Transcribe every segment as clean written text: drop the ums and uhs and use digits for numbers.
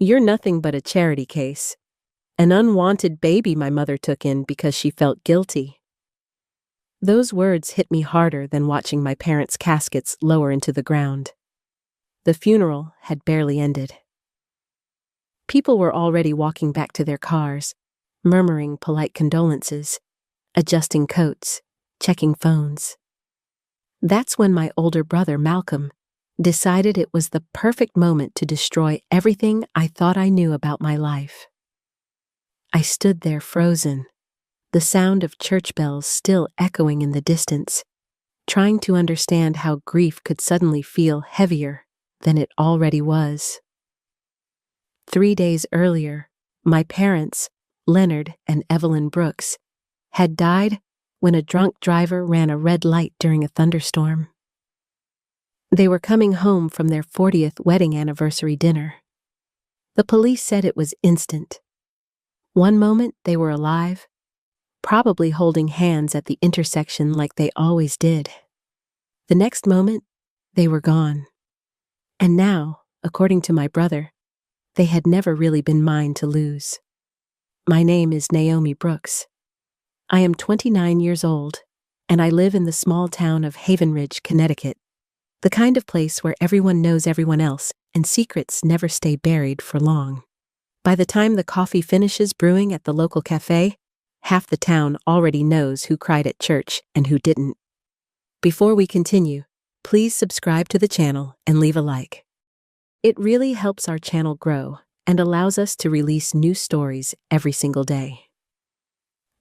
You're nothing but a charity case. An unwanted baby my mother took in because she felt guilty. Those words hit me harder than watching my parents' caskets lower into the ground. The funeral had barely ended. People were already walking back to their cars, murmuring polite condolences, adjusting coats, checking phones. That's when my older brother, Malcolm, decided it was the perfect moment to destroy everything I thought I knew about my life. I stood there frozen, the sound of church bells still echoing in the distance, trying to understand how grief could suddenly feel heavier than it already was. 3 days earlier, my parents, Leonard and Evelyn Brooks, had died when a drunk driver ran a red light during a thunderstorm. They were coming home from their 40th wedding anniversary dinner. The police said it was instant. One moment they were alive, probably holding hands at the intersection like they always did. The next moment, they were gone. And now, according to my brother, they had never really been mine to lose. My name is Naomi Brooks. I am 29 years old, and I live in the small town of Haven Ridge, Connecticut, the kind of place where everyone knows everyone else and secrets never stay buried for long. By the time the coffee finishes brewing at the local cafe, half the town already knows who cried at church and who didn't. Before we continue, please subscribe to the channel and leave a like. It really helps our channel grow and allows us to release new stories every single day.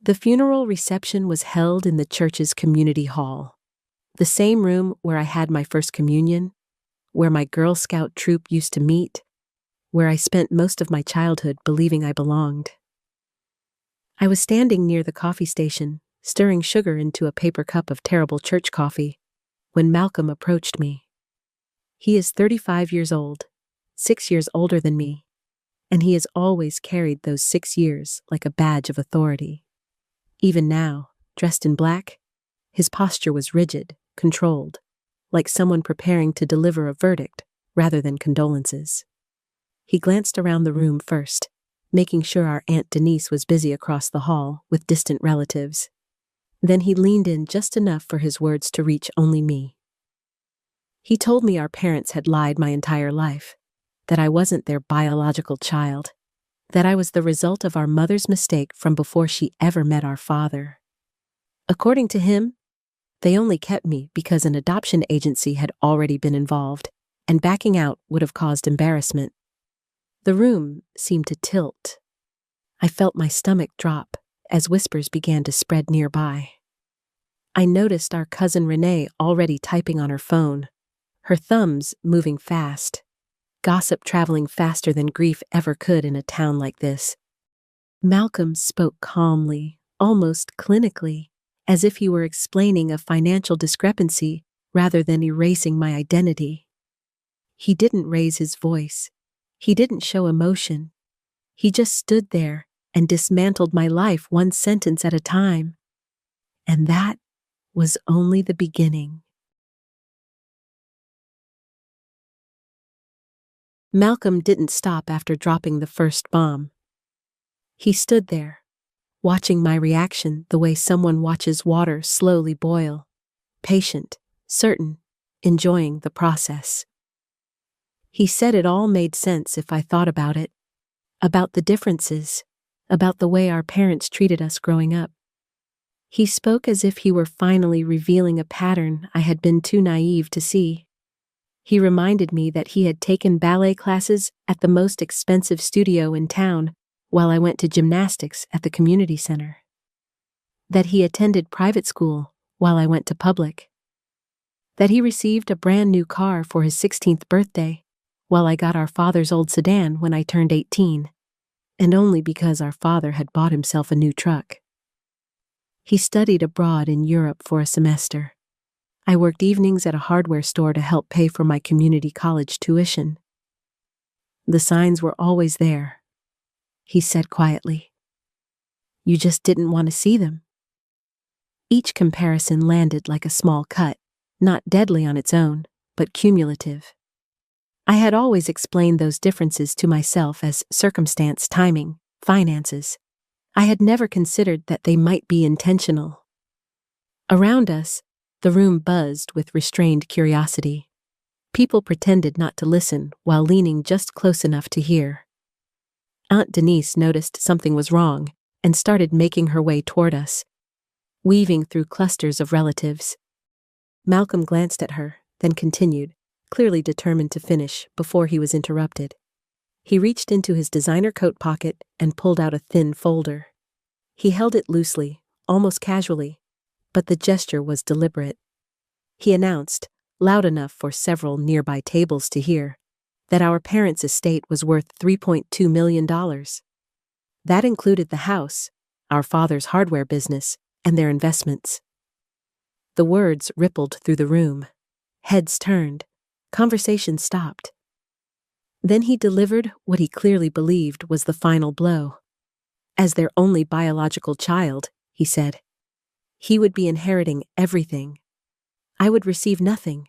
The funeral reception was held in the church's community hall, the same room where I had my first communion, where my Girl Scout troop used to meet, where I spent most of my childhood believing I belonged. I was standing near the coffee station, stirring sugar into a paper cup of terrible church coffee, when Malcolm approached me. He is 35 years old, 6 years older than me, and he has always carried those 6 years like a badge of authority. Even now, dressed in black, his posture was rigid, controlled, like someone preparing to deliver a verdict rather than condolences. He glanced around the room first, making sure our Aunt Denise was busy across the hall with distant relatives. Then he leaned in just enough for his words to reach only me. He told me our parents had lied my entire life, that I wasn't their biological child, that I was the result of our mother's mistake from before she ever met our father. According to him, they only kept me because an adoption agency had already been involved, and backing out would have caused embarrassment. The room seemed to tilt. I felt my stomach drop as whispers began to spread nearby. I noticed our cousin Renee already typing on her phone, her thumbs moving fast, gossip traveling faster than grief ever could in a town like this. Malcolm spoke calmly, almost clinically, as if he were explaining a financial discrepancy rather than erasing my identity. He didn't raise his voice. He didn't show emotion. He just stood there and dismantled my life one sentence at a time. And that was only the beginning. Malcolm didn't stop after dropping the first bomb. He stood there, watching my reaction the way someone watches water slowly boil, patient, certain, enjoying the process. He said it all made sense if I thought about it, about the differences, about the way our parents treated us growing up. He spoke as if he were finally revealing a pattern I had been too naive to see. He reminded me that he had taken ballet classes at the most expensive studio in town while I went to gymnastics at the community center. That he attended private school while I went to public. That he received a brand new car for his 16th birthday while I got our father's old sedan when I turned 18, and only because our father had bought himself a new truck. He studied abroad in Europe for a semester. I worked evenings at a hardware store to help pay for my community college tuition. The signs were always there, he said quietly. You just didn't want to see them. Each comparison landed like a small cut, not deadly on its own, but cumulative. I had always explained those differences to myself as circumstance, timing, finances. I had never considered that they might be intentional. Around us, the room buzzed with restrained curiosity. People pretended not to listen while leaning just close enough to hear. Aunt Denise noticed something was wrong and started making her way toward us, weaving through clusters of relatives. Malcolm glanced at her, then continued, clearly determined to finish before he was interrupted. He reached into his designer coat pocket and pulled out a thin folder. He held it loosely, almost casually, but the gesture was deliberate. He announced, loud enough for several nearby tables to hear, that our parents' estate was worth $3.2 million. That included the house, our father's hardware business, and their investments. The words rippled through the room. Heads turned. Conversation stopped. Then he delivered what he clearly believed was the final blow. As their only biological child, he said, he would be inheriting everything. I would receive nothing,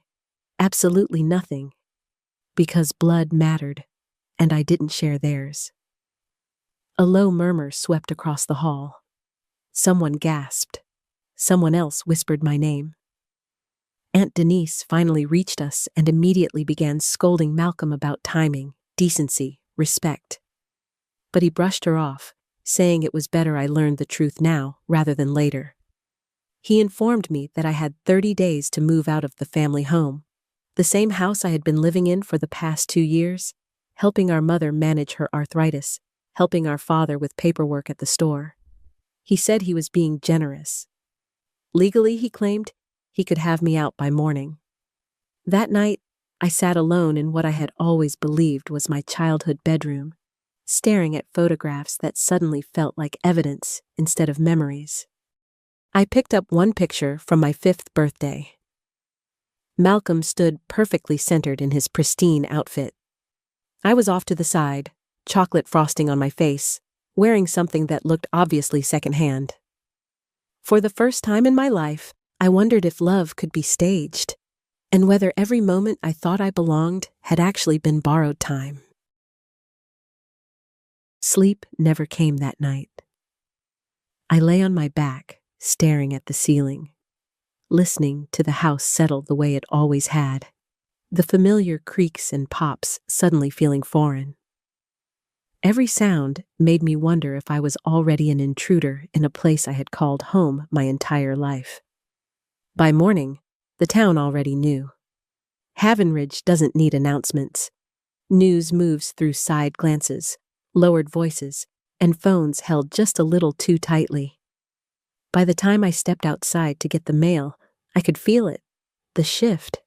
absolutely nothing, because blood mattered, and I didn't share theirs. A low murmur swept across the hall. Someone gasped. Someone else whispered my name. Aunt Denise finally reached us and immediately began scolding Malcolm about timing, decency, respect. But he brushed her off, saying it was better I learned the truth now rather than later. He informed me that I had 30 days to move out of the family home, the same house I had been living in for the past 2 years, helping our mother manage her arthritis, helping our father with paperwork at the store. He said he was being generous. Legally, he claimed, he could have me out by morning. That night, I sat alone in what I had always believed was my childhood bedroom, staring at photographs that suddenly felt like evidence instead of memories. I picked up one picture from my 5th birthday. Malcolm stood perfectly centered in his pristine outfit. I was off to the side, chocolate frosting on my face, wearing something that looked obviously secondhand. For the first time in my life, I wondered if love could be staged, and whether every moment I thought I belonged had actually been borrowed time. Sleep never came that night. I lay on my back, staring at the ceiling, listening to the house settle the way it always had, the familiar creaks and pops suddenly feeling foreign. Every sound made me wonder if I was already an intruder in a place I had called home my entire life. By morning, the town already knew. Havenridge doesn't need announcements. News moves through side glances, lowered voices, and phones held just a little too tightly. By the time I stepped outside to get the mail, I could feel it, the shift.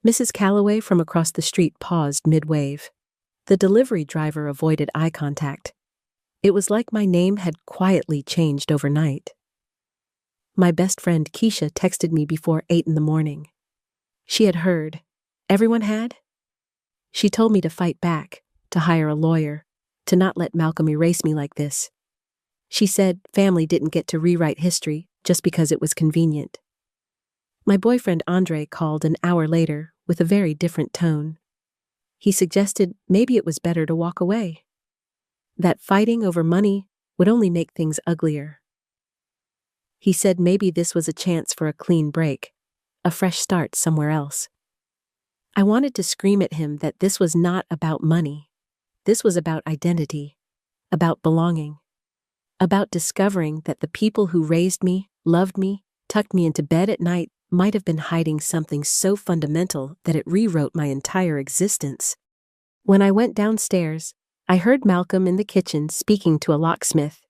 Mrs. Calloway from across the street paused mid-wave. The delivery driver avoided eye contact. It was like my name had quietly changed overnight. My best friend Keisha texted me before 8 in the morning. She had heard. Everyone had? She told me to fight back, to hire a lawyer, to not let Malcolm erase me like this. She said family didn't get to rewrite history just because it was convenient. My boyfriend Andre called an hour later with a very different tone. He suggested maybe it was better to walk away. That fighting over money would only make things uglier. He said maybe this was a chance for a clean break, a fresh start somewhere else. I wanted to scream at him that this was not about money. This was about identity, about belonging, about discovering that the people who raised me, loved me, tucked me into bed at night might have been hiding something so fundamental that it rewrote my entire existence. When I went downstairs, I heard Malcolm in the kitchen speaking to a locksmith.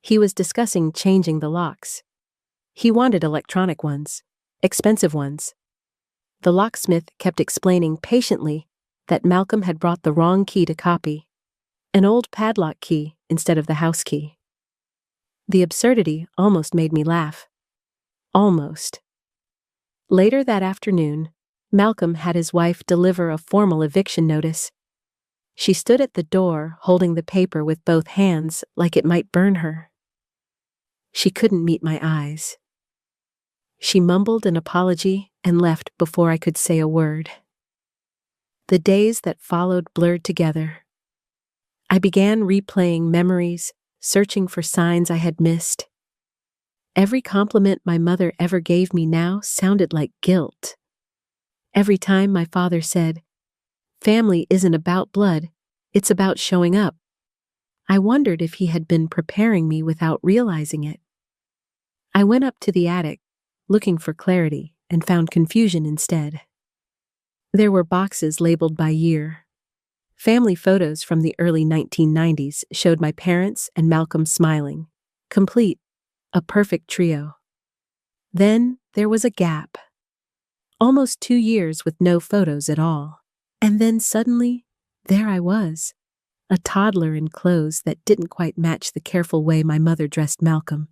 He was discussing changing the locks. He wanted electronic ones, expensive ones. The locksmith kept explaining patiently that Malcolm had brought the wrong key to copy, an old padlock key instead of the house key. The absurdity almost made me laugh. Almost. Later that afternoon, Malcolm had his wife deliver a formal eviction notice. She stood at the door holding the paper with both hands like it might burn her. She couldn't meet my eyes. She mumbled an apology and left before I could say a word. The days that followed blurred together. I began replaying memories, searching for signs I had missed. Every compliment my mother ever gave me now sounded like guilt. Every time my father said, "Family isn't about blood, it's about showing up," I wondered if he had been preparing me without realizing it. I went up to the attic, looking for clarity, and found confusion instead. There were boxes labeled by year. Family photos from the early 1990s showed my parents and Malcolm smiling, complete, a perfect trio. Then there was a gap. Almost 2 years with no photos at all. And then suddenly, there I was, a toddler in clothes that didn't quite match the careful way my mother dressed Malcolm,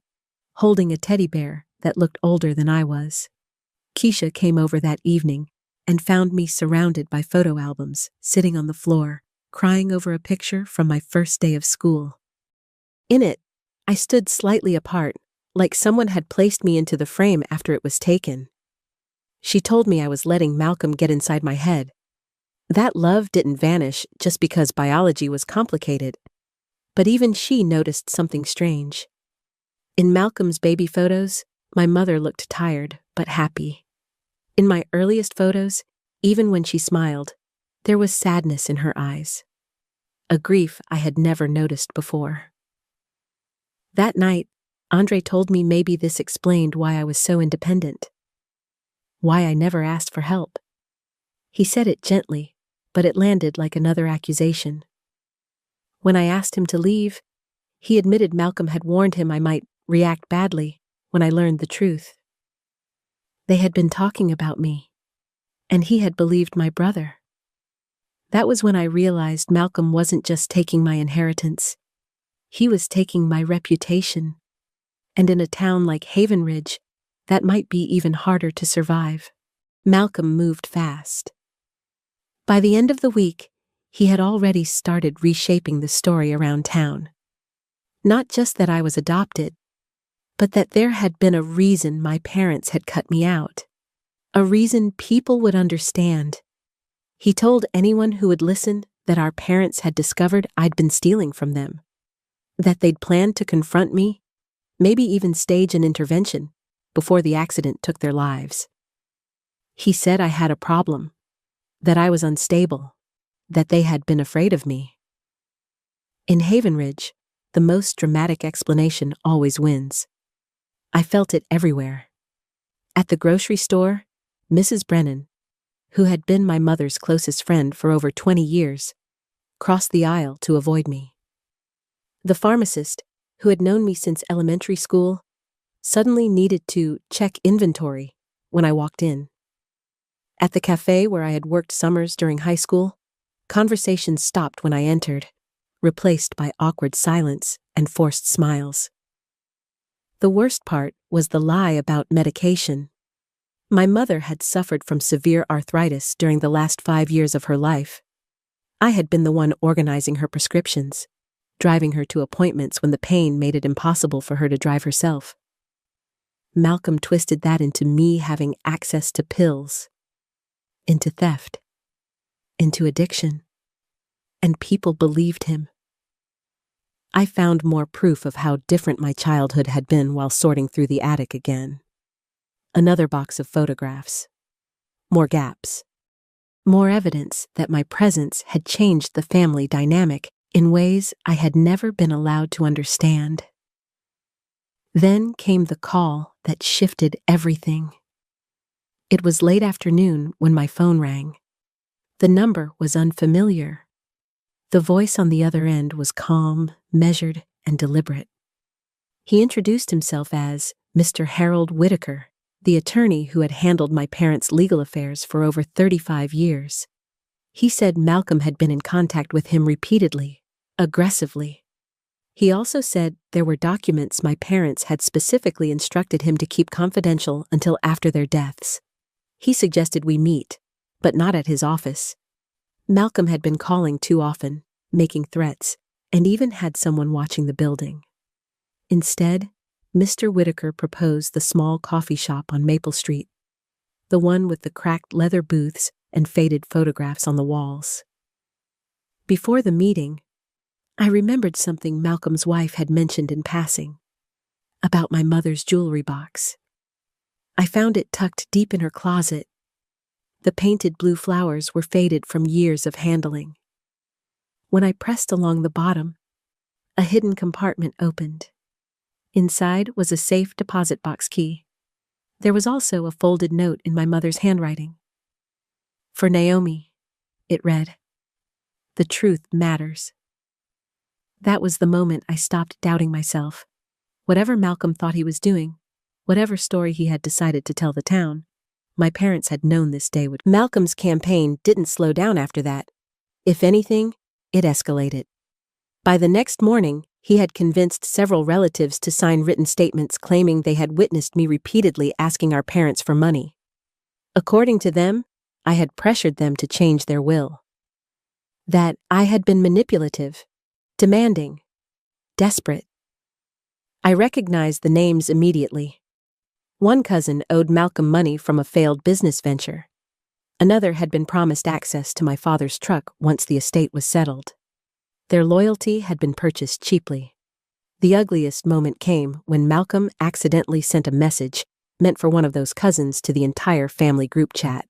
holding a teddy bear that looked older than I was. Keisha came over that evening and found me surrounded by photo albums, sitting on the floor, crying over a picture from my first day of school. In it, I stood slightly apart, like someone had placed me into the frame after it was taken. She told me I was letting Malcolm get inside my head. That love didn't vanish just because biology was complicated, but even she noticed something strange. In Malcolm's baby photos, my mother looked tired but happy. In my earliest photos, even when she smiled, there was sadness in her eyes, a grief I had never noticed before. That night, Andre told me maybe this explained why I was so independent, why I never asked for help. He said it gently, but it landed like another accusation. When I asked him to leave, he admitted Malcolm had warned him I might react badly when I learned the truth. They had been talking about me, and he had believed my brother. That was when I realized Malcolm wasn't just taking my inheritance. He was taking my reputation. And in a town like Haven Ridge, that might be even harder to survive. Malcolm moved fast. By the end of the week, he had already started reshaping the story around town. Not just that I was adopted, but that there had been a reason my parents had cut me out. A reason people would understand. He told anyone who would listen that our parents had discovered I'd been stealing from them. That they'd planned to confront me, maybe even stage an intervention, before the accident took their lives. He said I had a problem, that I was unstable, that they had been afraid of me. In Haven Ridge, the most dramatic explanation always wins. I felt it everywhere. At the grocery store, Mrs. Brennan, who had been my mother's closest friend for over 20 years, crossed the aisle to avoid me. The pharmacist, who had known me since elementary school, suddenly needed to check inventory when I walked in. At the cafe where I had worked summers during high school, conversations stopped when I entered, replaced by awkward silence and forced smiles. The worst part was the lie about medication. My mother had suffered from severe arthritis during the last 5 years of her life. I had been the one organizing her prescriptions, driving her to appointments when the pain made it impossible for her to drive herself. Malcolm twisted that into me having access to pills, into theft, into addiction, and people believed him. I found more proof of how different my childhood had been while sorting through the attic again. Another box of photographs. More gaps. More evidence that my presence had changed the family dynamic in ways I had never been allowed to understand. Then came the call that shifted everything. It was late afternoon when my phone rang. The number was unfamiliar. The voice on the other end was calm, measured, and deliberate. He introduced himself as Mr. Harold Whitaker, the attorney who had handled my parents' legal affairs for over 35 years. He said Malcolm had been in contact with him repeatedly, aggressively. He also said there were documents my parents had specifically instructed him to keep confidential until after their deaths. He suggested we meet, but not at his office. Malcolm had been calling too often, making threats, and even had someone watching the building. Instead, Mr. Whitaker proposed the small coffee shop on Maple Street, the one with the cracked leather booths and faded photographs on the walls. Before the meeting, I remembered something Malcolm's wife had mentioned in passing about my mother's jewelry box. I found it tucked deep in her closet. The painted blue flowers were faded from years of handling. When I pressed along the bottom, a hidden compartment opened. Inside was a safe deposit box key. There was also a folded note in my mother's handwriting. For Naomi, it read, "The truth matters." That was the moment I stopped doubting myself. Whatever Malcolm thought he was doing, whatever story he had decided to tell the town, my parents had known this day would. Malcolm's campaign didn't slow down after that. If anything, it escalated. By the next morning, he had convinced several relatives to sign written statements claiming they had witnessed me repeatedly asking our parents for money. According to them, I had pressured them to change their will. That I had been manipulative, demanding, desperate. I recognized the names immediately. One cousin owed Malcolm money from a failed business venture. Another had been promised access to my father's truck once the estate was settled. Their loyalty had been purchased cheaply. The ugliest moment came when Malcolm accidentally sent a message meant for one of those cousins to the entire family group chat.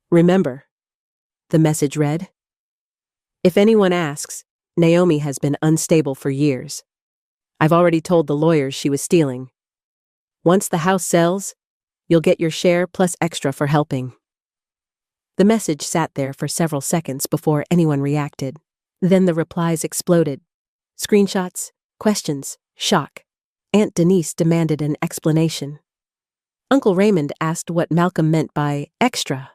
"Remember," the message read, "if anyone asks, Naomi has been unstable for years. I've already told the lawyers she was stealing. Once the house sells, you'll get your share plus extra for helping." The message sat there for several seconds before anyone reacted. Then the replies exploded. Screenshots, questions, shock. Aunt Denise demanded an explanation. Uncle Raymond asked what Malcolm meant by extra.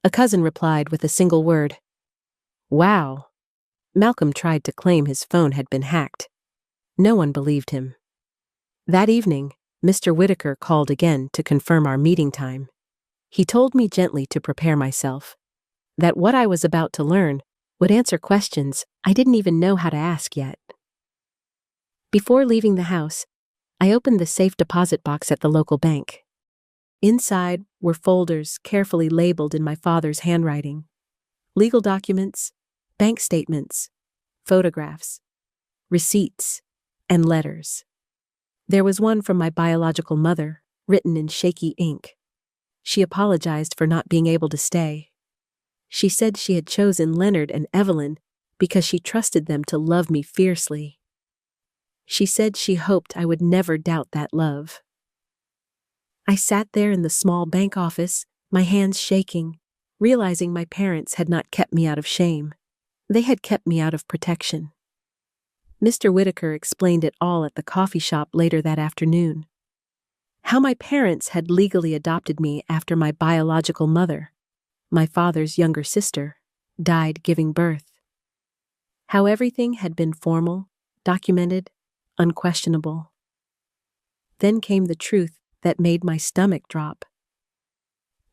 A cousin replied with a single word, "Wow." Malcolm tried to claim his phone had been hacked. No one believed him. That evening, Mr. Whitaker called again to confirm our meeting time. He told me gently to prepare myself, that what I was about to learn would answer questions I didn't even know how to ask yet. Before leaving the house, I opened the safe deposit box at the local bank. Inside were folders carefully labeled in my father's handwriting. Legal documents, bank statements, photographs, receipts, and letters. There was one from my biological mother, written in shaky ink. She apologized for not being able to stay. She said she had chosen Leonard and Evelyn because she trusted them to love me fiercely. She said she hoped I would never doubt that love. I sat there in the small bank office, my hands shaking, realizing my parents had not kept me out of shame. They had kept me out of protection. Mr. Whitaker explained it all at the coffee shop later that afternoon. How my parents had legally adopted me after my biological mother, my father's younger sister, died giving birth. How everything had been formal, documented, unquestionable. Then came the truth that made my stomach drop.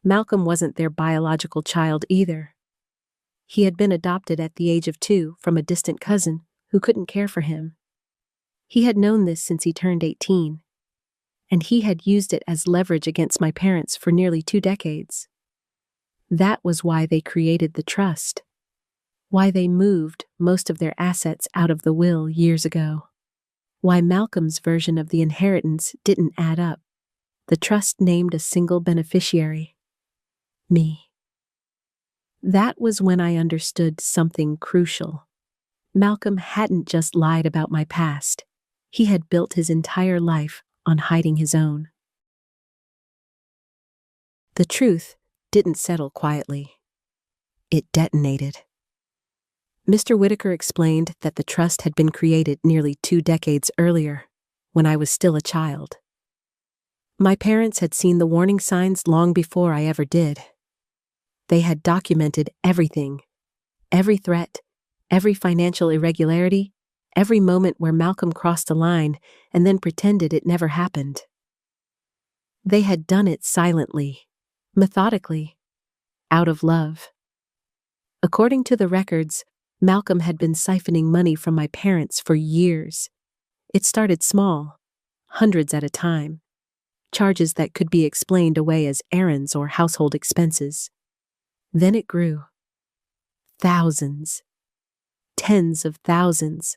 Malcolm wasn't their biological child either. He had been adopted at the age of 2 from a distant cousin who couldn't care for him. He had known this since he turned 18, and he had used it as leverage against my parents for nearly 2 decades. That was why they created the trust, why they moved most of their assets out of the will years ago, why Malcolm's version of the inheritance didn't add up. The trust named a single beneficiary, me. That was when I understood something crucial. Malcolm hadn't just lied about my past. He had built his entire life on hiding his own. The truth didn't settle quietly. It detonated. Mr. Whitaker explained that the trust had been created nearly 2 decades earlier, when I was still a child. My parents had seen the warning signs long before I ever did. They had documented everything, every threat, every financial irregularity, every moment where Malcolm crossed a line and then pretended it never happened. They had done it silently, methodically, out of love. According to the records, Malcolm had been siphoning money from my parents for years. It started small, hundreds at a time, charges that could be explained away as errands or household expenses. Then it grew. Thousands. Tens of thousands.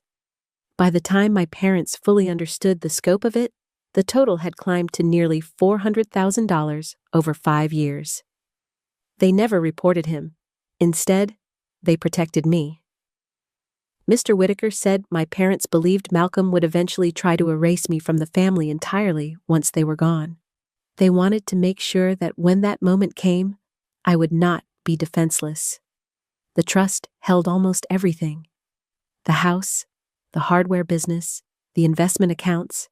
By the time my parents fully understood the scope of it, the total had climbed to nearly $400,000 over 5 years. They never reported him. Instead, they protected me. Mr. Whitaker said my parents believed Malcolm would eventually try to erase me from the family entirely once they were gone. They wanted to make sure that when that moment came, I would not be defenseless. The trust held almost everything. The house, the hardware business, the investment accounts.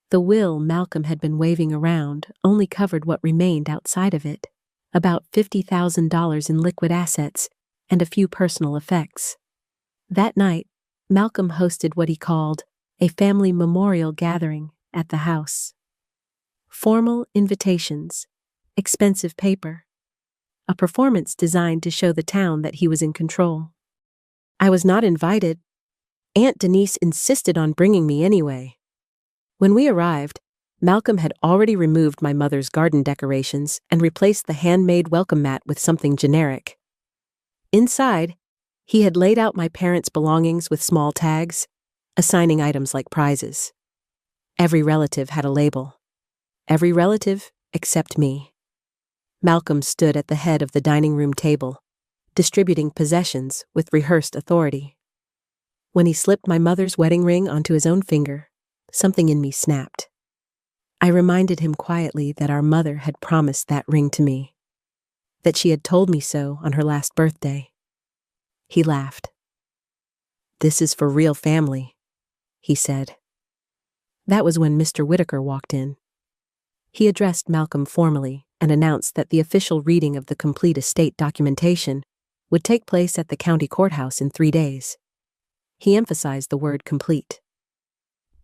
The will Malcolm had been waving around only covered what remained outside of it, about $50,000 in liquid assets and a few personal effects. That night, Malcolm hosted what he called a family memorial gathering at the house. Formal invitations, expensive paper, a performance designed to show the town that he was in control. I was not invited. Aunt Denise insisted on bringing me anyway. When we arrived, Malcolm had already removed my mother's garden decorations and replaced the handmade welcome mat with something generic. Inside, he had laid out my parents' belongings with small tags, assigning items like prizes. Every relative had a label. Every relative except me. Malcolm stood at the head of the dining room table, distributing possessions with rehearsed authority. When he slipped my mother's wedding ring onto his own finger, something in me snapped. I reminded him quietly that our mother had promised that ring to me, that she had told me so on her last birthday. He laughed. "This is for real family," he said. That was when Mr. Whitaker walked in. He addressed Malcolm formally and announced that the official reading of the complete estate documentation would take place at the county courthouse in 3 days. He emphasized the word complete.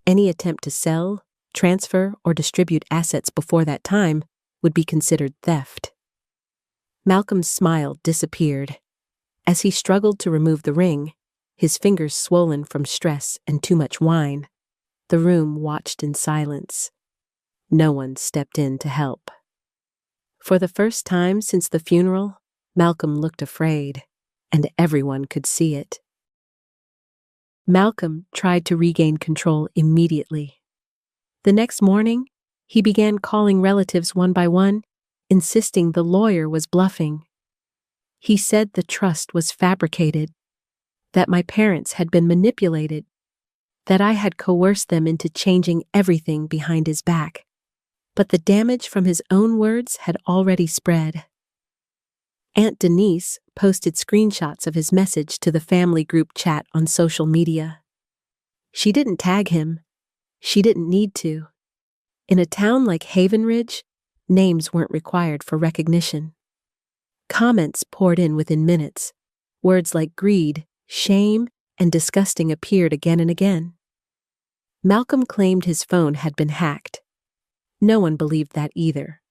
Any attempt to sell, transfer, or distribute assets before that time would be considered theft. Malcolm's smile disappeared. As he struggled to remove the ring, his fingers swollen from stress and too much wine, the room watched in silence. No one stepped in to help. For the first time since the funeral, Malcolm looked afraid, and everyone could see it. Malcolm tried to regain control immediately. The next morning, he began calling relatives one by one, insisting the lawyer was bluffing. He said the trust was fabricated, that my parents had been manipulated, that I had coerced them into changing everything behind his back. But the damage from his own words had already spread. Aunt Denise posted screenshots of his message to the family group chat on social media. She didn't tag him. She didn't need to. In a town like Haven Ridge, names weren't required for recognition. Comments poured in within minutes. Words like greed, shame, and disgusting appeared again and again. Malcolm claimed his phone had been hacked. No one believed that either.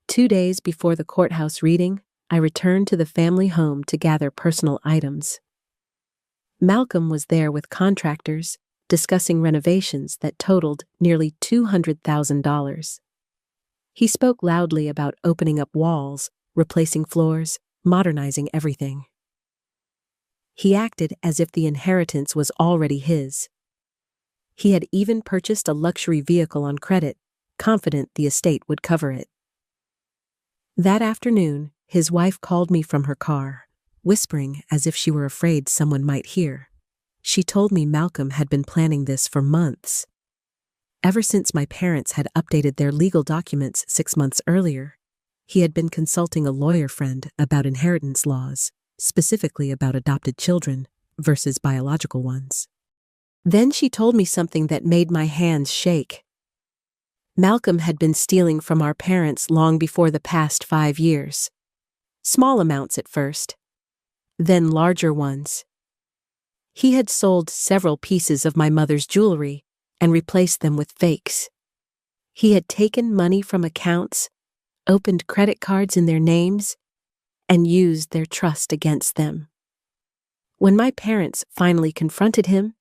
2 days before the courthouse reading, I returned to the family home to gather personal items. Malcolm was there with contractors, discussing renovations that totaled nearly $200,000. He spoke loudly about opening up walls, replacing floors, modernizing everything. He acted as if the inheritance was already his. He had even purchased a luxury vehicle on credit, confident the estate would cover it. That afternoon, his wife called me from her car, whispering as if she were afraid someone might hear. She told me Malcolm had been planning this for months. Ever since my parents had updated their legal documents 6 months earlier, he had been consulting a lawyer friend about inheritance laws, specifically about adopted children versus biological ones. Then she told me something that made my hands shake. Malcolm had been stealing from our parents long before the past 5 years. Small amounts at first, then larger ones. He had sold several pieces of my mother's jewelry and replaced them with fakes. He had taken money from accounts, opened credit cards in their names, and used their trust against them. When my parents finally confronted him,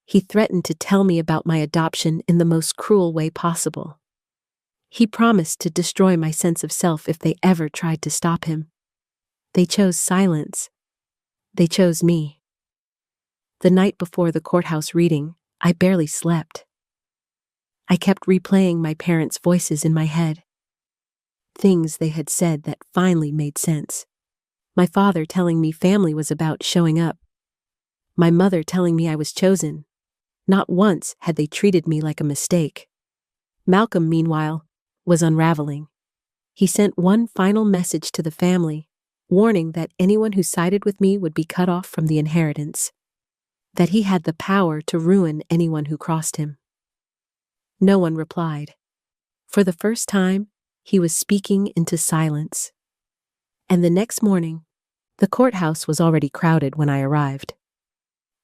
he threatened to tell me about my adoption in the most cruel way possible. He promised to destroy my sense of self if they ever tried to stop him. They chose silence. They chose me. The night before the courthouse reading, I barely slept. I kept replaying my parents' voices in my head. Things they had said that finally made sense. My father telling me family was about showing up. My mother telling me I was chosen. Not once had they treated me like a mistake. Malcolm, meanwhile, was unraveling. He sent one final message to the family, warning that anyone who sided with me would be cut off from the inheritance. That he had the power to ruin anyone who crossed him. No one replied. For the first time, he was speaking into silence. And the next morning, the courthouse was already crowded when I arrived.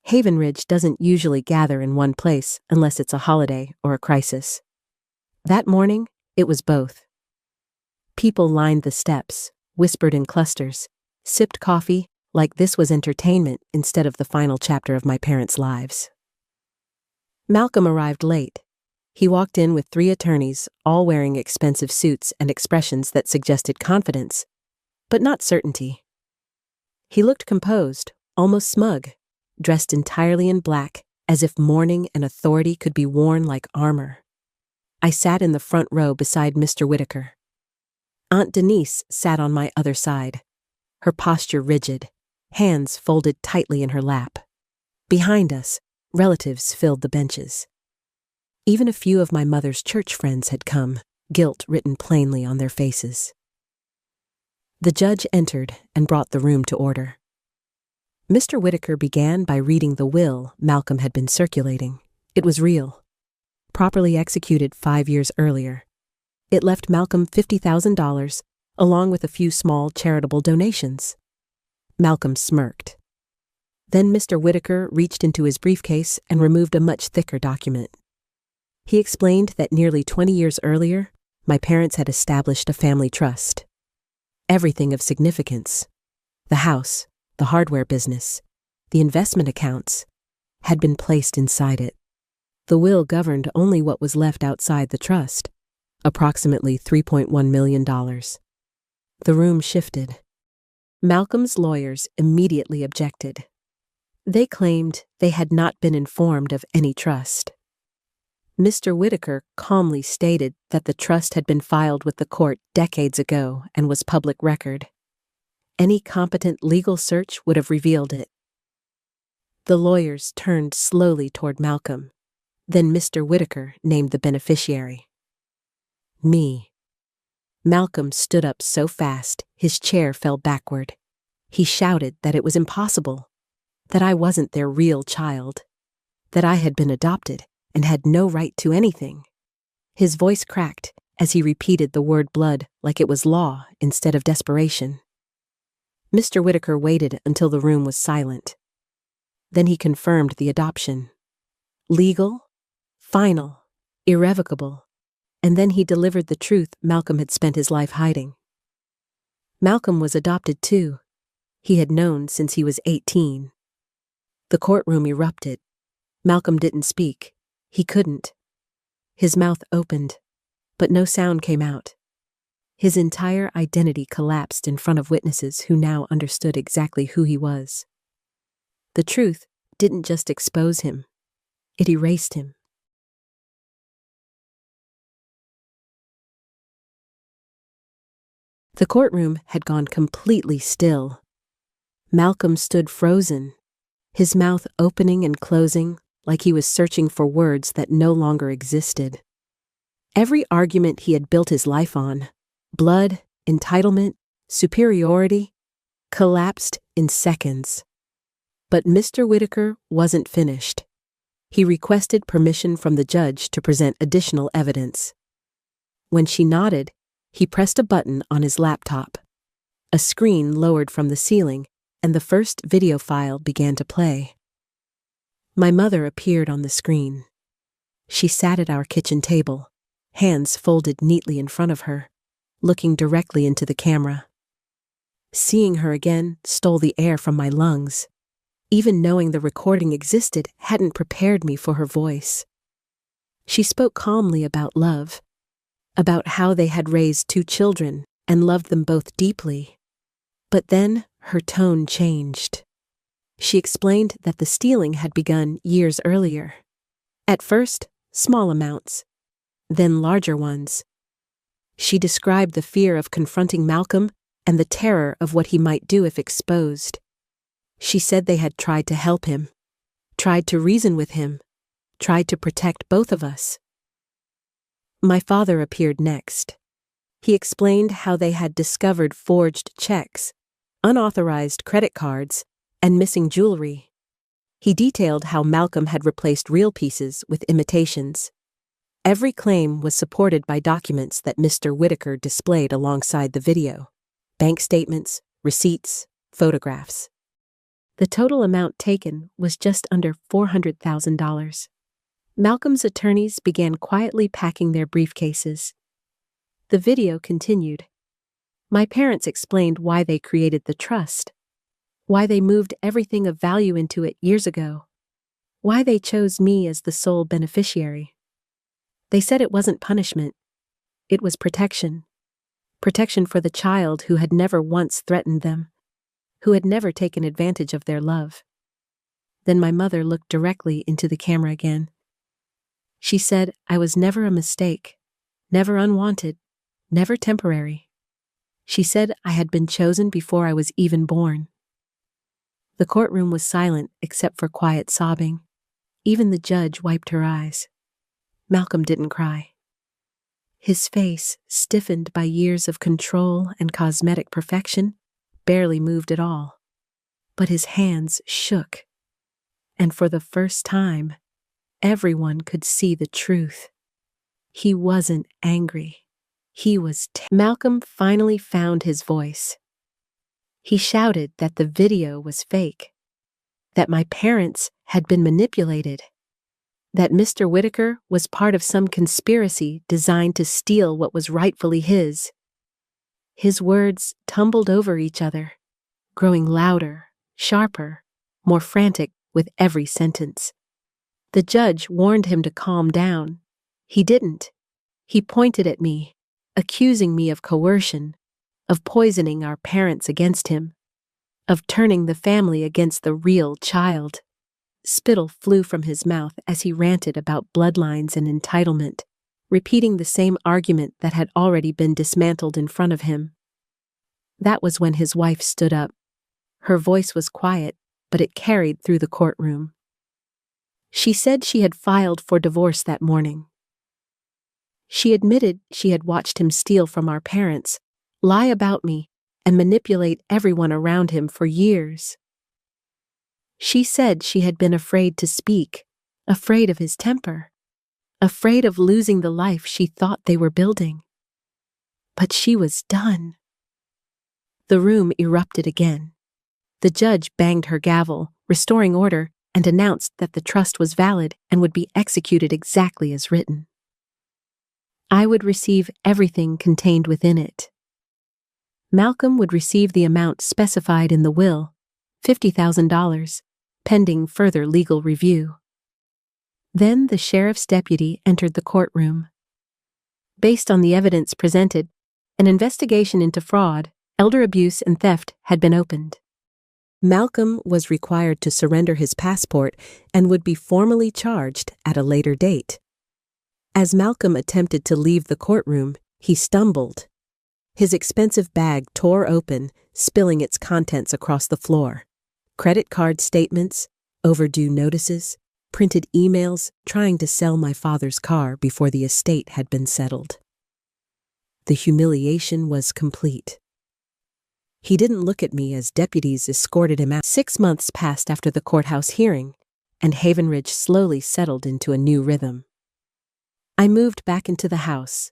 Haven Ridge doesn't usually gather in one place unless it's a holiday or a crisis. That morning, it was both. People lined the steps, whispered in clusters, sipped coffee like this was entertainment instead of the final chapter of my parents' lives. Malcolm arrived late. He walked in with 3 attorneys, all wearing expensive suits and expressions that suggested confidence, but not certainty. He looked composed, almost smug, dressed entirely in black, as if mourning and authority could be worn like armor. I sat in the front row beside Mr. Whitaker. Aunt Denise sat on my other side, her posture rigid, hands folded tightly in her lap. Behind us, relatives filled the benches. Even a few of my mother's church friends had come, guilt written plainly on their faces. The judge entered and brought the room to order. Mr. Whitaker began by reading the will Malcolm had been circulating. It was real. Properly executed 5 years earlier. It left Malcolm $50,000, along with a few small charitable donations. Malcolm smirked. Then Mr. Whitaker reached into his briefcase and removed a much thicker document. He explained that nearly 20 years earlier, my parents had established a family trust. Everything of significance, the house, the hardware business, the investment accounts, had been placed inside it. The will governed only what was left outside the trust, approximately $3.1 million. The room shifted. Malcolm's lawyers immediately objected. They claimed they had not been informed of any trust. Mr. Whitaker calmly stated that the trust had been filed with the court decades ago and was public record. Any competent legal search would have revealed it. The lawyers turned slowly toward Malcolm. Then Mr. Whitaker named the beneficiary. Me. Malcolm stood up so fast, his chair fell backward. He shouted that it was impossible, that I wasn't their real child, that I had been adopted and had no right to anything. His voice cracked as he repeated the word blood like it was law instead of desperation. Mr. Whitaker waited until the room was silent. Then he confirmed the adoption. Legal, final, irrevocable. And then he delivered the truth Malcolm had spent his life hiding. Malcolm was adopted too. He had known since he was 18. The courtroom erupted. Malcolm didn't speak. He couldn't. His mouth opened, but no sound came out. His entire identity collapsed in front of witnesses who now understood exactly who he was. The truth didn't just expose him. It erased him. The courtroom had gone completely still. Malcolm stood frozen, his mouth opening and closing like he was searching for words that no longer existed. Every argument he had built his life on, blood, entitlement, superiority, collapsed in seconds. But Mr. Whitaker wasn't finished. He requested permission from the judge to present additional evidence. When she nodded, he pressed a button on his laptop. A screen lowered from the ceiling, and the first video file began to play. My mother appeared on the screen. She sat at our kitchen table, hands folded neatly in front of her, looking directly into the camera. Seeing her again stole the air from my lungs. Even knowing the recording existed hadn't prepared me for her voice. She spoke calmly about love, about how they had raised 2 children and loved them both deeply. But then her tone changed. She explained that the stealing had begun years earlier. At first, small amounts, then larger ones. She described the fear of confronting Malcolm and the terror of what he might do if exposed. She said they had tried to help him, tried to reason with him, tried to protect both of us. My father appeared next. He explained how they had discovered forged checks, unauthorized credit cards, and missing jewelry. He detailed how Malcolm had replaced real pieces with imitations. Every claim was supported by documents that Mr. Whitaker displayed alongside the video: bank statements, receipts, photographs. The total amount taken was just under $400,000. Malcolm's attorneys began quietly packing their briefcases. The video continued. My parents explained why they created the trust, why they moved everything of value into it years ago, why they chose me as the sole beneficiary. They said it wasn't punishment. It was protection. Protection for the child who had never once threatened them, who had never taken advantage of their love. Then my mother looked directly into the camera again. She said I was never a mistake, never unwanted, never temporary. She said I had been chosen before I was even born. The courtroom was silent except for quiet sobbing. Even the judge wiped her eyes. Malcolm didn't cry. His face, stiffened by years of control and cosmetic perfection, barely moved at all. But his hands shook. And for the first time, everyone could see the truth. He wasn't angry. He was Malcolm finally found his voice. He shouted that the video was fake, that my parents had been manipulated, that Mr. Whitaker was part of some conspiracy designed to steal what was rightfully his. His words tumbled over each other, growing louder, sharper, more frantic with every sentence. The judge warned him to calm down. He didn't. He pointed at me, accusing me of coercion, of poisoning our parents against him, of turning the family against the real child. Spittle flew from his mouth as he ranted about bloodlines and entitlement, repeating the same argument that had already been dismantled in front of him. That was when his wife stood up. Her voice was quiet, but it carried through the courtroom. She said she had filed for divorce that morning. She admitted she had watched him steal from our parents, lie about me, and manipulate everyone around him for years. She said she had been afraid to speak, afraid of his temper, afraid of losing the life she thought they were building. But she was done. The room erupted again. The judge banged her gavel, restoring order, and announced that the trust was valid and would be executed exactly as written. I would receive everything contained within it. Malcolm would receive the amount specified in the will, $50,000, pending further legal review. Then the sheriff's deputy entered the courtroom. Based on the evidence presented, an investigation into fraud, elder abuse, and theft had been opened. Malcolm was required to surrender his passport and would be formally charged at a later date. As Malcolm attempted to leave the courtroom, he stumbled. His expensive bag tore open, spilling its contents across the floor. Credit card statements, overdue notices, printed emails trying to sell my father's car before the estate had been settled. The humiliation was complete. He didn't look at me as deputies escorted him out. 6 months passed after the courthouse hearing, and Haven Ridge slowly settled into a new rhythm. I moved back into the house,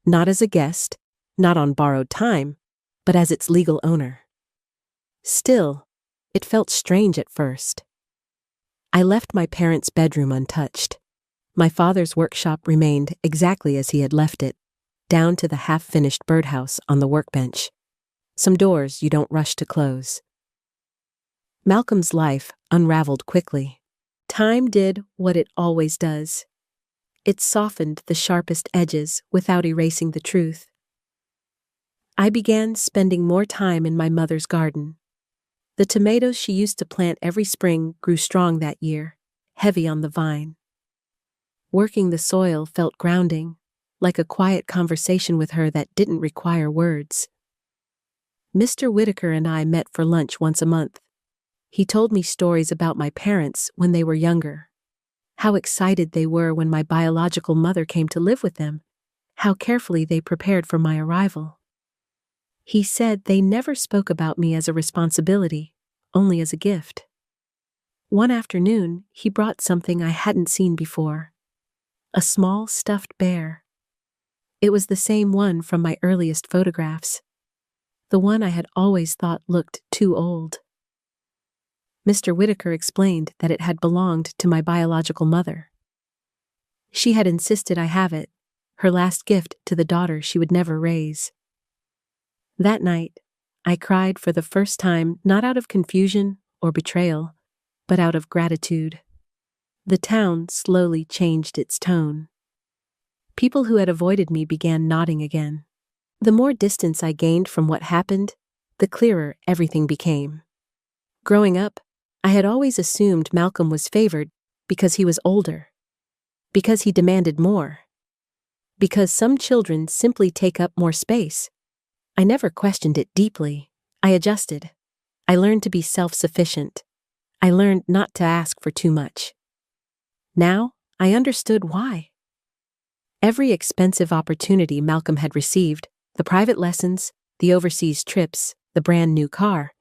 not as a guest, not on borrowed time, but as its legal owner. Still, it felt strange at first. I left my parents' bedroom untouched. My father's workshop remained exactly as he had left it, down to the half-finished birdhouse on the workbench. Some doors you don't rush to close. Malcolm's life unraveled quickly. Time did what it always does. It softened the sharpest edges without erasing the truth. I began spending more time in my mother's garden. The tomatoes she used to plant every spring grew strong that year, heavy on the vine. Working the soil felt grounding, like a quiet conversation with her that didn't require words. Mr. Whitaker and I met for lunch once a month. He told me stories about my parents when they were younger. How excited they were when my biological mother came to live with them. How carefully they prepared for my arrival. He said they never spoke about me as a responsibility, only as a gift. One afternoon, he brought something I hadn't seen before. A small stuffed bear. It was the same one from my earliest photographs. The one I had always thought looked too old. Mr. Whitaker explained that it had belonged to my biological mother. She had insisted I have it, her last gift to the daughter she would never raise. That night, I cried for the first time not out of confusion or betrayal, but out of gratitude. The town slowly changed its tone. People who had avoided me began nodding again. The more distance I gained from what happened, the clearer everything became. Growing up, I had always assumed Malcolm was favored because he was older, because he demanded more, because some children simply take up more space. I never questioned it deeply. I adjusted. I learned to be self-sufficient. I learned not to ask for too much. Now, I understood why. Every expensive opportunity Malcolm had received, the private lessons, the overseas trips, the brand new car,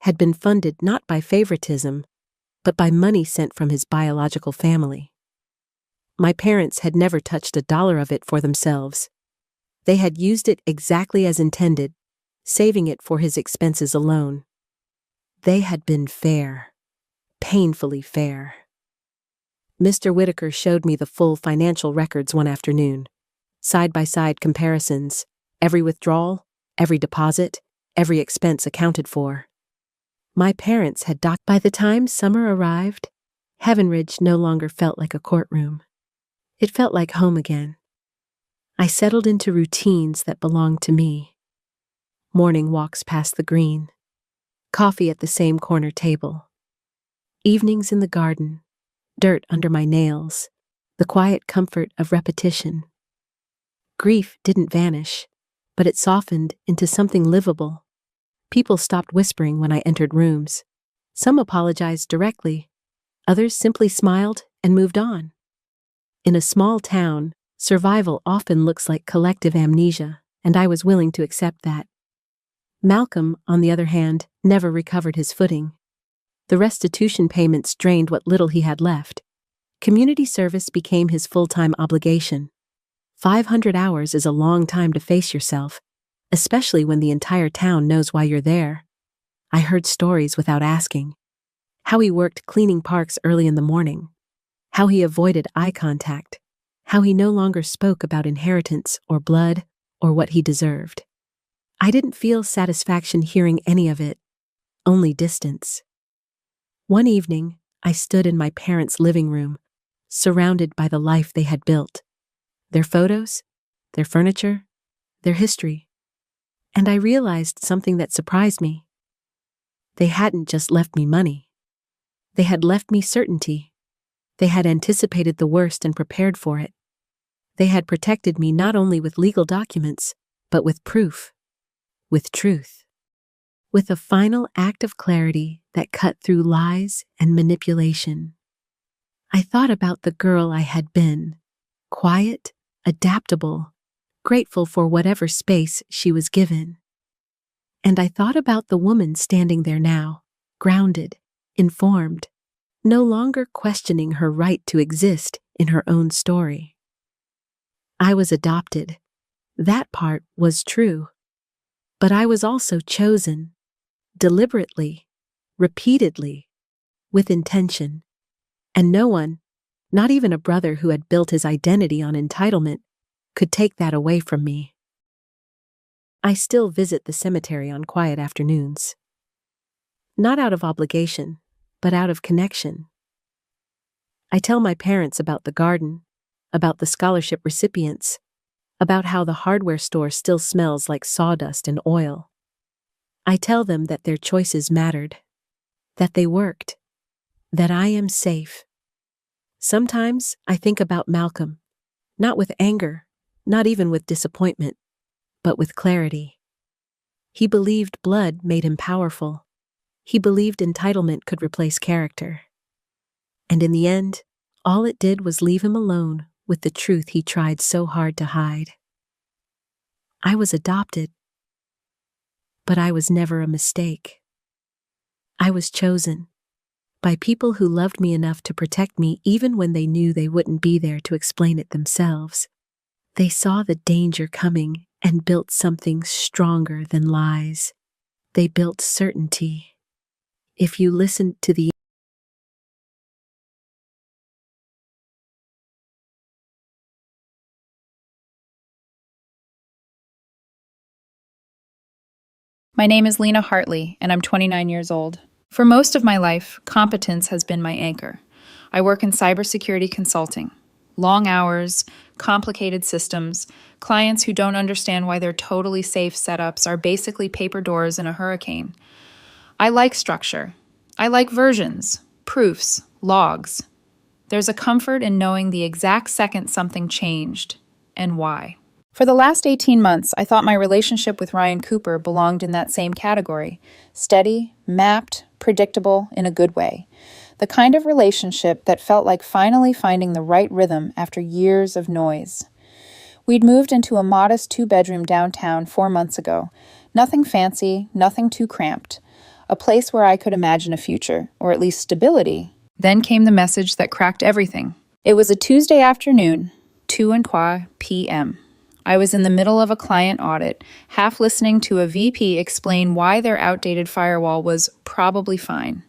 had been funded not by favoritism, but by money sent from his biological family. My parents had never touched a dollar of it for themselves. They had used it exactly as intended, saving it for his expenses alone. They had been fair, painfully fair. Mr. Whitaker showed me the full financial records one afternoon. Side-by-side comparisons, every withdrawal, every deposit, every expense accounted for. My parents had docked. By the time summer arrived, Heavenridge no longer felt like a courtroom. It felt like home again. I settled into routines that belonged to me. Morning walks past the green, coffee at the same corner table, evenings in the garden, dirt under my nails, the quiet comfort of repetition. Grief didn't vanish, but it softened into something livable. People stopped whispering when I entered rooms. Some apologized directly, others simply smiled and moved on. In a small town, survival often looks like collective amnesia, and I was willing to accept that. Malcolm, on the other hand, never recovered his footing. The restitution payments drained what little he had left. Community service became his full-time obligation. 500 hours is a long time to face yourself, especially when the entire town knows why you're there. I heard stories without asking. How he worked cleaning parks early in the morning. How he avoided eye contact. How he no longer spoke about inheritance or blood or what he deserved. I didn't feel satisfaction hearing any of it, only distance. One evening, I stood in my parents' living room, surrounded by the life they had built. Their photos, their furniture, their history. And I realized something that surprised me. They hadn't just left me money. They had left me certainty. They had anticipated the worst and prepared for it. They had protected me not only with legal documents, but with proof, with truth, with a final act of clarity that cut through lies and manipulation. I thought about the girl I had been, quiet, adaptable, grateful for whatever space she was given. And I thought about the woman standing there now, grounded, informed, no longer questioning her right to exist in her own story. I was adopted. That part was true. But I was also chosen, deliberately, repeatedly, with intention. And no one, not even a brother who had built his identity on entitlement, could take that away from me. I still visit the cemetery on quiet afternoons. Not out of obligation, but out of connection. I tell my parents about the garden, about the scholarship recipients, about how the hardware store still smells like sawdust and oil. I tell them that their choices mattered, that they worked, that I am safe. Sometimes I think about Malcolm, not with anger, not even with disappointment, but with clarity. He believed blood made him powerful. He believed entitlement could replace character. And in the end, all it did was leave him alone with the truth he tried so hard to hide. I was adopted, but I was never a mistake. I was chosen by people who loved me enough to protect me even when they knew they wouldn't be there to explain it themselves. They saw the danger coming and built something stronger than lies. They built certainty. If you listened to the My name is Lena Hartley, and I'm 29 years old. For most of my life, competence has been my anchor. I work in cybersecurity consulting. Long hours, complicated systems, clients who don't understand why their totally safe setups are basically paper doors in a hurricane. I like structure. I like versions, proofs, logs. There's a comfort in knowing the exact second something changed, and why. For the last 18 months, I thought my relationship with Ryan Cooper belonged in that same category. Steady, mapped, predictable in a good way. The kind of relationship that felt like finally finding the right rhythm after years of noise. We'd moved into a modest 2-bedroom downtown 4 months ago. Nothing fancy, nothing too cramped. A place where I could imagine a future, or at least stability. Then came the message that cracked everything. It was a Tuesday afternoon, 2:15 p.m. I was in the middle of a client audit, half listening to a VP explain why their outdated firewall was probably fine.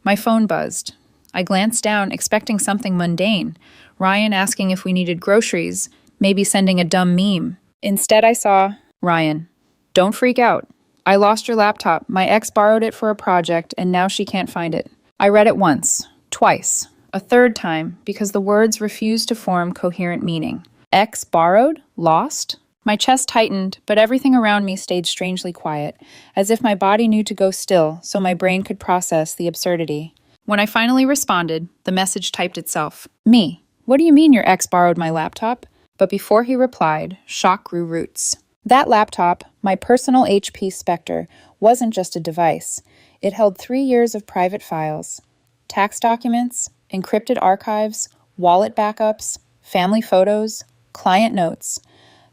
My phone buzzed. I glanced down, expecting something mundane. Ryan asking if we needed groceries, maybe sending a dumb meme. Instead, I saw, Ryan, don't freak out. I lost your laptop. My ex borrowed it for a project, and now she can't find it. I read it once, twice, a third time, because the words refused to form coherent meaning. Ex borrowed? Lost? My chest tightened, but everything around me stayed strangely quiet, as if my body knew to go still so my brain could process the absurdity. When I finally responded, the message typed itself. Me. What do you mean your ex borrowed my laptop? But before he replied, shock grew roots. That laptop, my personal HP Spectre, wasn't just a device. It held 3 years of private files, tax documents, encrypted archives, wallet backups, family photos, client notes.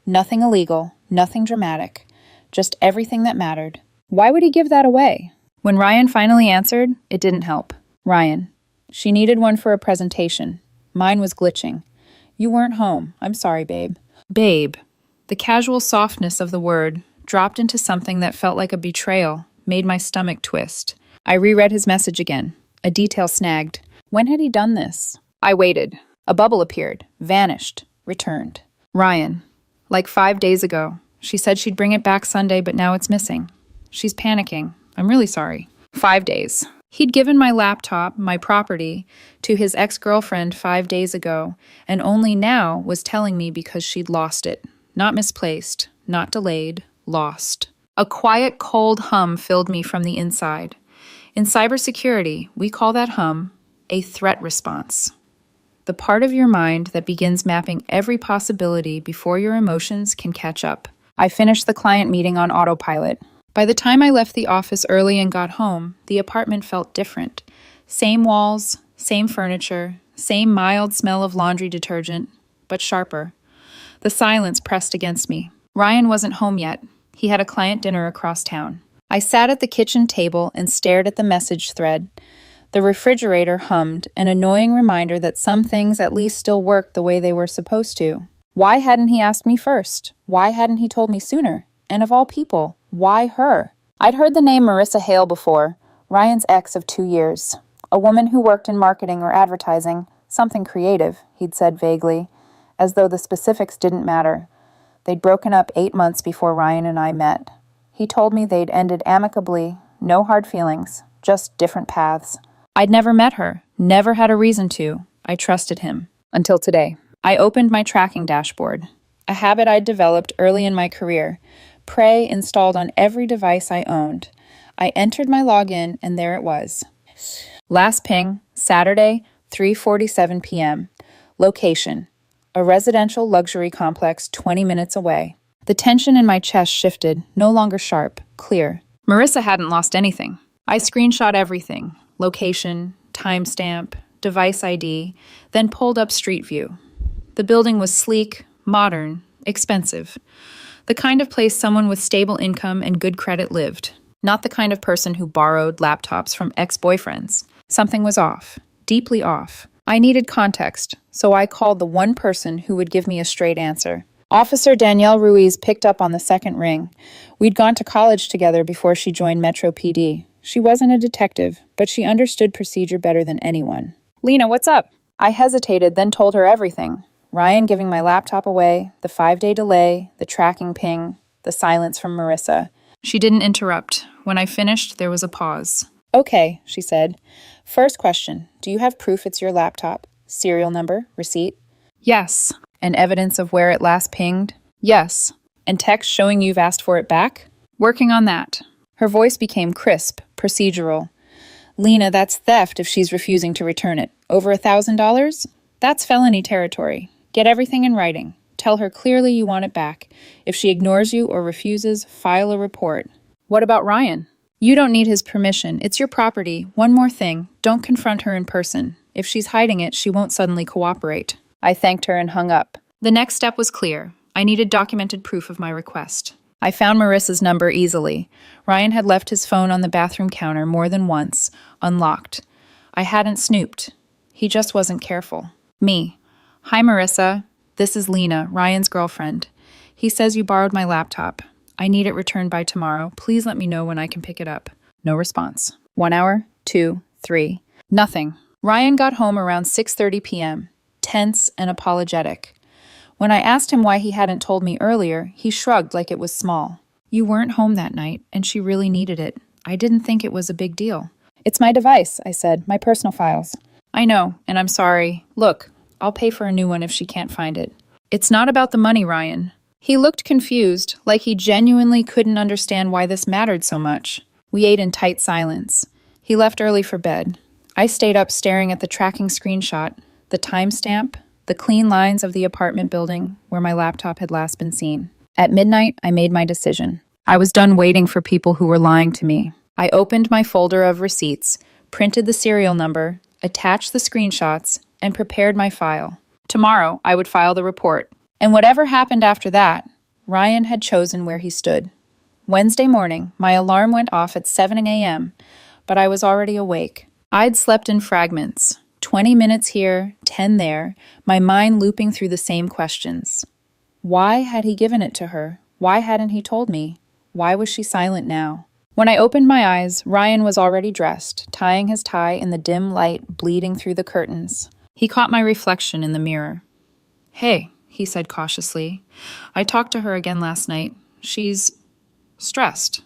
Nothing illegal, nothing dramatic, just everything that mattered. Why would he give that away? When Ryan finally answered, it didn't help. Ryan, she needed one for a presentation. Mine was glitching. You weren't home. I'm sorry, babe. Babe. The casual softness of the word dropped into something that felt like a betrayal, made my stomach twist. I reread his message again. A detail snagged. When had he done this? I waited. A bubble appeared, vanished, returned. Ryan. Like 5 days ago. She said she'd bring it back Sunday, but now it's missing. She's panicking. I'm really sorry. 5 days. He'd given my laptop, my property, to his ex-girlfriend 5 days ago, and only now was telling me because she'd lost it. Not misplaced, not delayed, lost. A quiet, cold hum filled me from the inside. In cybersecurity, we call that hum a threat response. The part of your mind that begins mapping every possibility before your emotions can catch up. I finished the client meeting on autopilot. By the time I left the office early and got home, the apartment felt different. Same walls, same furniture, same mild smell of laundry detergent, but sharper. The silence pressed against me. Ryan wasn't home yet. He had a client dinner across town. I sat at the kitchen table and stared at the message thread. The refrigerator hummed, an annoying reminder that some things at least still worked the way they were supposed to. Why hadn't he asked me first? Why hadn't he told me sooner? And of all people, why her? I'd heard the name Marissa Hale before, Ryan's ex of 2 years. A woman who worked in marketing or advertising, something creative, he'd said vaguely, as though the specifics didn't matter. They'd broken up 8 months before Ryan and I met. He told me they'd ended amicably, no hard feelings, just different paths. I'd never met her, never had a reason to. I trusted him. Until today. I opened my tracking dashboard. a habit I'd developed early in my career. Pray installed on every device I owned. I entered my login, and there it was. Last ping, Saturday, 3:47 p.m. Location: a residential luxury complex 20 minutes away. The tension in my chest shifted, no longer sharp, clear. Marissa hadn't lost anything. I screenshot everything: location, timestamp, device ID, then pulled up Street View. The building was sleek, modern, expensive. The kind of place someone with stable income and good credit lived, not the kind of person who borrowed laptops from ex-boyfriends. Something was off, deeply off. I needed context, so I called the one person who would give me a straight answer. Officer Danielle Ruiz picked up on the second ring. We'd gone to college together before she joined Metro PD. She wasn't a detective, but she understood procedure better than anyone. "Lena, what's up?" I hesitated, then told her everything. Ryan giving my laptop away, the 5-day delay, the tracking ping, the silence from Marissa. She didn't interrupt. When I finished, there was a pause. "Okay," she said. "First question, do you have proof it's your laptop? Serial number, receipt?" "Yes." "And evidence of where it last pinged?" "Yes." "And text showing you've asked for it back?" "Working on that." Her voice became crisp, procedural. "Lena, that's theft if she's refusing to return it. Over $1,000? That's felony territory. Get everything in writing. Tell her clearly you want it back. If she ignores you or refuses, file a report." "What about Ryan?" "You don't need his permission. It's your property. One more thing. Don't confront her in person. If she's hiding it, she won't suddenly cooperate." I thanked her and hung up. The next step was clear. I needed documented proof of my request. I found Marissa's number easily. Ryan had left his phone on the bathroom counter more than once, unlocked. I hadn't snooped. He just wasn't careful. Me. "Hi, Marissa. This is Lena, Ryan's girlfriend. He says you borrowed my laptop. I need it returned by tomorrow. Please let me know when I can pick it up." No response. 1 hour, 2, 3. Nothing. Ryan got home around 6:30 p.m., tense and apologetic. When I asked him why he hadn't told me earlier, he shrugged like it was small. "You weren't home that night, and she really needed it. I didn't think it was a big deal." "It's my device," I said, "my personal files." "I know, and I'm sorry. Look, I'll pay for a new one if she can't find it." "It's not about the money, Ryan." He looked confused, like he genuinely couldn't understand why this mattered so much. We ate in tight silence. He left early for bed. I stayed up staring at the tracking screenshot, the timestamp, the clean lines of the apartment building where my laptop had last been seen. At midnight, I made my decision. I was done waiting for people who were lying to me. I opened my folder of receipts, printed the serial number, attached the screenshots, and prepared my file. Tomorrow, I would file the report. And whatever happened after that, Ryan had chosen where he stood. Wednesday morning, my alarm went off at 7 a.m., but I was already awake. I'd slept in fragments, 20 minutes here, 10 there, my mind looping through the same questions. Why had he given it to her? Why hadn't he told me? Why was she silent now? When I opened my eyes, Ryan was already dressed, tying his tie in the dim light bleeding through the curtains. He caught my reflection in the mirror. "Hey," he said cautiously. "I talked to her again last night. She's stressed.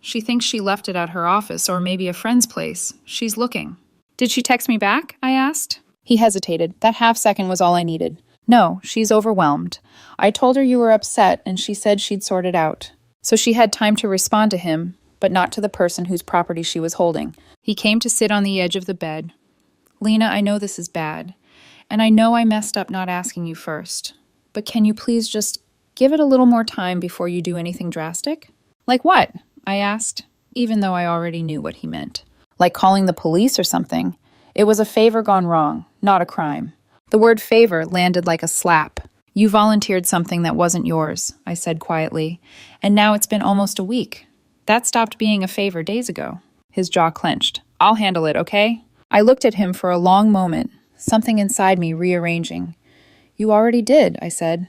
She thinks she left it at her office or maybe a friend's place. She's looking." "Did she text me back?" I asked. He hesitated. That half-second was all I needed. "No, she's overwhelmed. I told her you were upset and she said she'd sort it out." So she had time to respond to him, but not to the person whose property she was holding. He came to sit on the edge of the bed. "Lena, I know this is bad, and I know I messed up not asking you first. But can you please just give it a little more time before you do anything drastic?" "Like what?" I asked, even though I already knew what he meant. "Like calling the police or something. It was a favor gone wrong, not a crime." The word favor landed like a slap. "You volunteered something that wasn't yours," I said quietly, "and now it's been almost a week. That stopped being a favor days ago." His jaw clenched. "I'll handle it, okay?" I looked at him for a long moment, something inside me rearranging. "You already did," I said.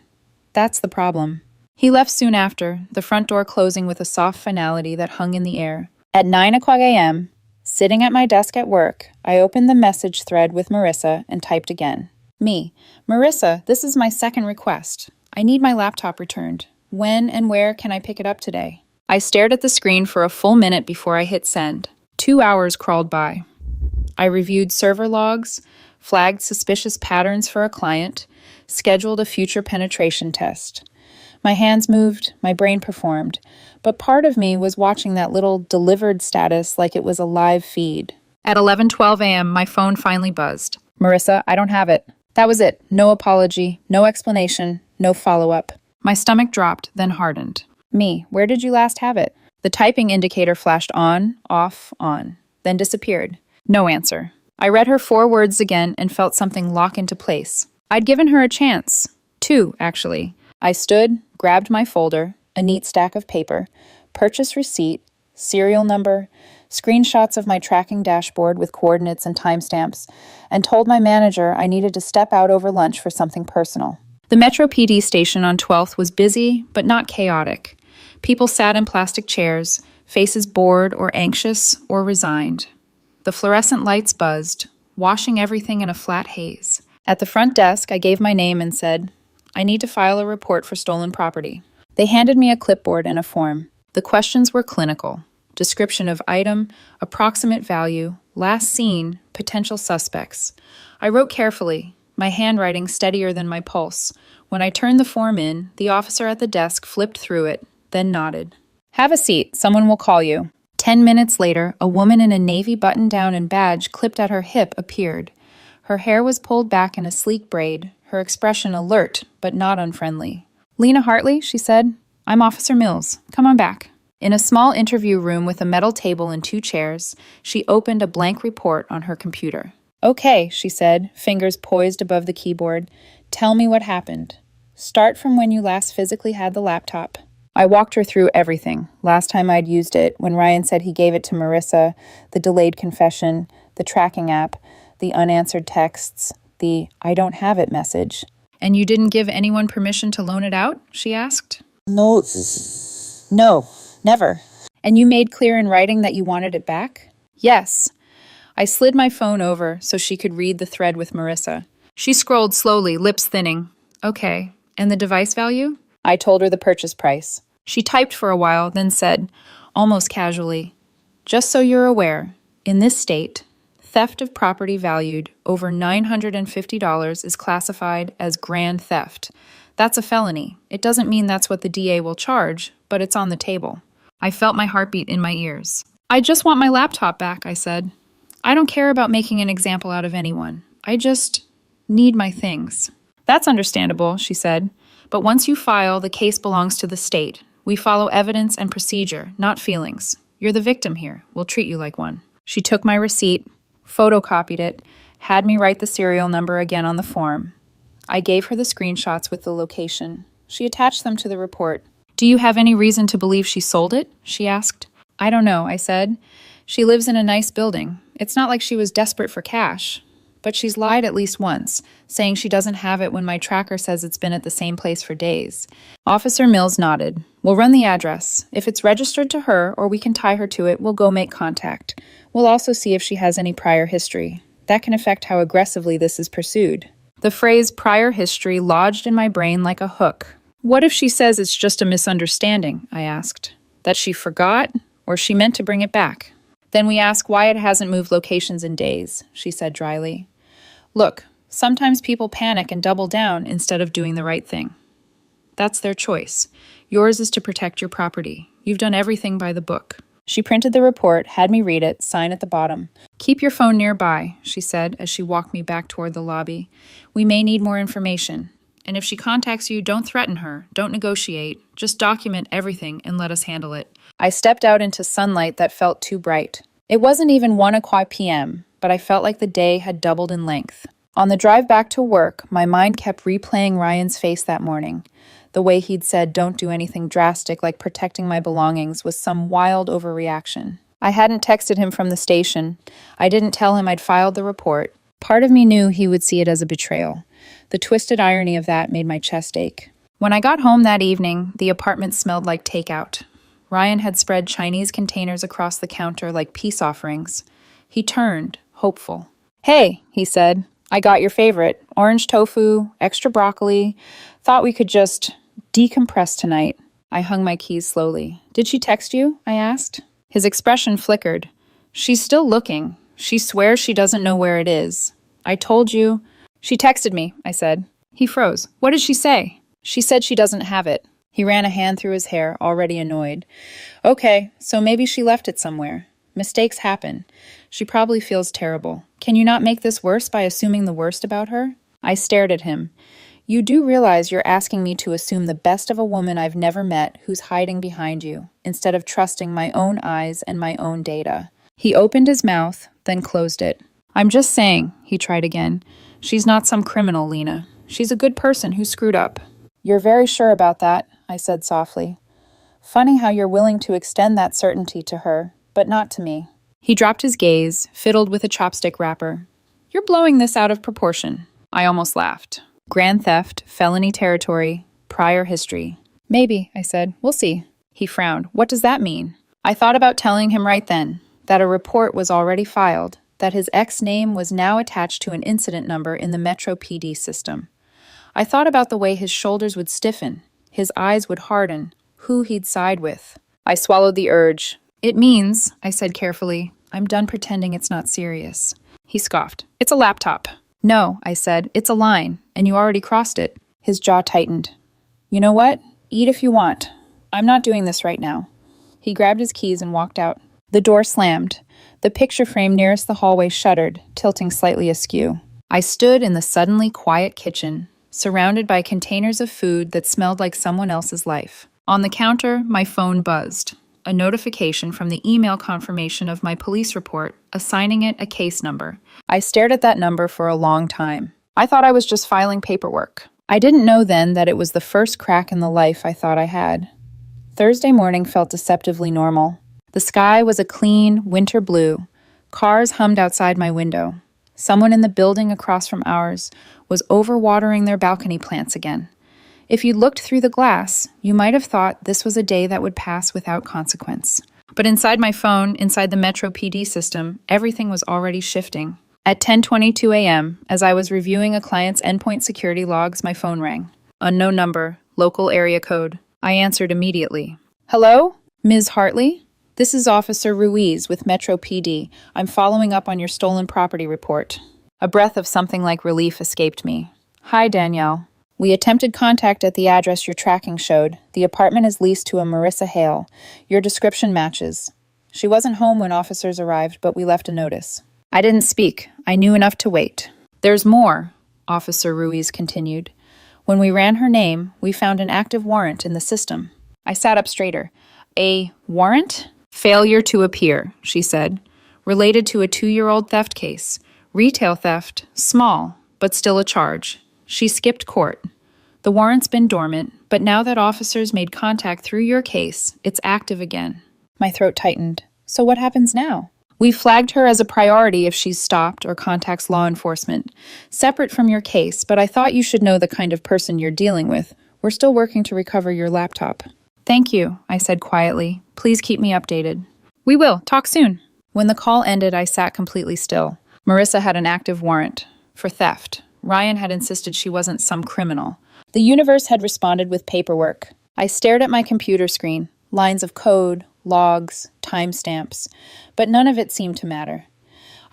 "That's the problem." He left soon after, the front door closing with a soft finality that hung in the air. At 9 o'clock a.m., sitting at my desk at work, I opened the message thread with Marissa and typed again. Me. "Marissa, this is my second request. I need my laptop returned. When and where can I pick it up today?" I stared at the screen for a full minute before I hit send. 2 hours crawled by. I reviewed server logs, flagged suspicious patterns for a client, scheduled a future penetration test. My hands moved, my brain performed, but part of me was watching that little delivered status like it was a live feed. At 11:12 a.m., my phone finally buzzed. Marissa, I don't have it. That was it. No apology, no explanation, no follow-up. My stomach dropped, then hardened. Me, where did you last have it? The typing indicator flashed on, off, on, then disappeared. No answer. I read her 4 words again and felt something lock into place. I'd given her a chance. 2, actually. I stood, grabbed my folder, a neat stack of paper, purchase receipt, serial number, screenshots of my tracking dashboard with coordinates and timestamps, and told my manager I needed to step out over lunch for something personal. The Metro PD station on 12th was busy, but not chaotic. People sat in plastic chairs, faces bored or anxious or resigned. The fluorescent lights buzzed, washing everything in a flat haze. At the front desk, I gave my name and said, I need to file a report for stolen property. They handed me a clipboard and a form. The questions were clinical. Description of item, approximate value, last seen, potential suspects. I wrote carefully, my handwriting steadier than my pulse. When I turned the form in, the officer at the desk flipped through it, then nodded. Have a seat, someone will call you. 10 minutes later, a woman in a navy button-down and badge clipped at her hip appeared. Her hair was pulled back in a sleek braid, her expression alert, but not unfriendly. Lena Hartley, she said. I'm Officer Mills. Come on back. In a small interview room with a metal table and 2 chairs, she opened a blank report on her computer. Okay, she said, fingers poised above the keyboard. Tell me what happened. Start from when you last physically had the laptop. I walked her through everything. Last time I'd used it, when Ryan said he gave it to Marissa, the delayed confession, the tracking app, the unanswered texts, the I don't have it message. And you didn't give anyone permission to loan it out? She asked. No, never. And you made clear in writing that you wanted it back? Yes. I slid my phone over so she could read the thread with Marissa. She scrolled slowly, lips thinning. Okay, and the device value? I told her the purchase price. She typed for a while, then said, almost casually, just so you're aware, in this state, theft of property valued over $950 is classified as grand theft. That's a felony. It doesn't mean that's what the DA will charge, but it's on the table. I felt my heartbeat in my ears. I just want my laptop back, I said. I don't care about making an example out of anyone. I just need my things. That's understandable, she said. But once you file, the case belongs to the state. We follow evidence and procedure, not feelings. You're the victim here. We'll treat you like one. She took my receipt, photocopied it, had me write the serial number again on the form. I gave her the screenshots with the location. She attached them to the report. Do you have any reason to believe she sold it? She asked. I don't know, I said. She lives in a nice building. It's not like she was desperate for cash. But she's lied at least once, saying she doesn't have it when my tracker says it's been at the same place for days. Officer Mills nodded. We'll run the address. If it's registered to her or we can tie her to it, we'll go make contact. We'll also see if she has any prior history. That can affect how aggressively this is pursued. The phrase prior history lodged in my brain like a hook. What if she says it's just a misunderstanding? I asked. That she forgot or she meant to bring it back? Then we ask why it hasn't moved locations in days, she said dryly. Look, sometimes people panic and double down instead of doing the right thing. That's their choice. Yours is to protect your property. You've done everything by the book. She printed the report, had me read it, sign at the bottom. Keep your phone nearby, she said as she walked me back toward the lobby. We may need more information. And if she contacts you, don't threaten her, don't negotiate. Just document everything and let us handle it. I stepped out into sunlight that felt too bright. It wasn't even 1:00 p.m., but I felt like the day had doubled in length. On the drive back to work, my mind kept replaying Ryan's face that morning. The way he'd said don't do anything drastic like protecting my belongings was some wild overreaction. I hadn't texted him from the station. I didn't tell him I'd filed the report. Part of me knew he would see it as a betrayal. The twisted irony of that made my chest ache. When I got home that evening, the apartment smelled like takeout. Ryan had spread Chinese containers across the counter like peace offerings. He turned, hopeful. Hey, he said, I got your favorite. Orange tofu, extra broccoli. Thought we could just decompress tonight. I hung my keys slowly. Did she text you? I asked. His expression flickered. She's still looking. She swears she doesn't know where it is. I told you. She texted me, I said. He froze. What did she say? She said she doesn't have it. He ran a hand through his hair, already annoyed. Okay, so maybe she left it somewhere. Mistakes happen. She probably feels terrible. Can you not make this worse by assuming the worst about her? I stared at him. You do realize you're asking me to assume the best of a woman I've never met who's hiding behind you, instead of trusting my own eyes and my own data. He opened his mouth, then closed it. I'm just saying, he tried again. She's not some criminal, Lena. She's a good person who screwed up. You're very sure about that, I said softly. Funny how you're willing to extend that certainty to her, but not to me. He dropped his gaze, fiddled with a chopstick wrapper. You're blowing this out of proportion. I almost laughed. Grand theft, felony territory, prior history. Maybe, I said. We'll see. He frowned. What does that mean? I thought about telling him right then that a report was already filed, that his ex name was now attached to an incident number in the Metro PD system. I thought about the way his shoulders would stiffen, his eyes would harden, who he'd side with. I swallowed the urge. It means, I said carefully, I'm done pretending it's not serious. He scoffed. It's a laptop. No, I said, it's a line, and you already crossed it. His jaw tightened. You know what? Eat if you want. I'm not doing this right now. He grabbed his keys and walked out. The door slammed. The picture frame nearest the hallway shuddered, tilting slightly askew. I stood in the suddenly quiet kitchen, surrounded by containers of food that smelled like someone else's life. On the counter, my phone buzzed. A notification from the email confirmation of my police report, assigning it a case number. I stared at that number for a long time. I thought I was just filing paperwork. I didn't know then that it was the first crack in the life I thought I had. Thursday morning felt deceptively normal. The sky was a clean, winter blue. Cars hummed outside my window. Someone in the building across from ours was overwatering their balcony plants again. If you looked through the glass, you might have thought this was a day that would pass without consequence. But inside my phone, inside the Metro PD system, everything was already shifting. At 10:22 a.m., as I was reviewing a client's endpoint security logs, my phone rang. Unknown number, local area code. I answered immediately. Hello? Ms. Hartley? This is Officer Ruiz with Metro PD. I'm following up on your stolen property report. A breath of something like relief escaped me. Hi, Danielle. We attempted contact at the address your tracking showed. The apartment is leased to a Marissa Hale. Your description matches. She wasn't home when officers arrived, but we left a notice. I didn't speak. I knew enough to wait. There's more, Officer Ruiz continued. When we ran her name, we found an active warrant in the system. I sat up straighter. A warrant? Failure to appear, she said. Related to a 2-year-old theft case. Retail theft, small, but still a charge. She skipped court. The warrant's been dormant, but now that officers made contact through your case, it's active again. My throat tightened. So what happens now? We flagged her as a priority if she's stopped or contacts law enforcement. Separate from your case, but I thought you should know the kind of person you're dealing with. We're still working to recover your laptop. Thank you, I said quietly. Please keep me updated. We will. Talk soon. When the call ended, I sat completely still. Marissa had an active warrant for theft. Ryan had insisted she wasn't some criminal. The universe had responded with paperwork. I stared at my computer screen, lines of code, logs, timestamps, but none of it seemed to matter.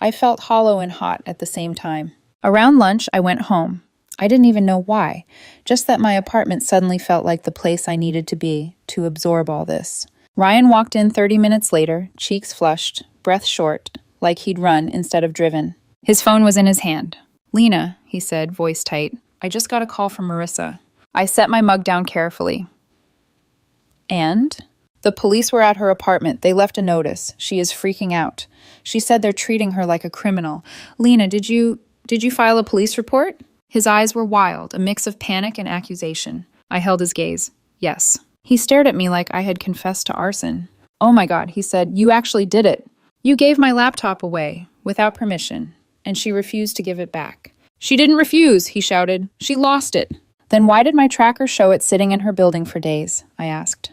I felt hollow and hot at the same time. Around lunch, I went home. I didn't even know why, just that my apartment suddenly felt like the place I needed to be to absorb all this. Ryan walked in 30 minutes later, cheeks flushed, breath short, like he'd run instead of driven. His phone was in his hand. Lena, he said, voice tight, I just got a call from Marissa. I set my mug down carefully. And? The police were at her apartment. They left a notice. She is freaking out. She said they're treating her like a criminal. Lena, did you file a police report? His eyes were wild, a mix of panic and accusation. I held his gaze. Yes. He stared at me like I had confessed to arson. Oh my God, he said, you actually did it. You gave my laptop away, without permission, and she refused to give it back. She didn't refuse, he shouted. She lost it. Then why did my tracker show it sitting in her building for days? I asked.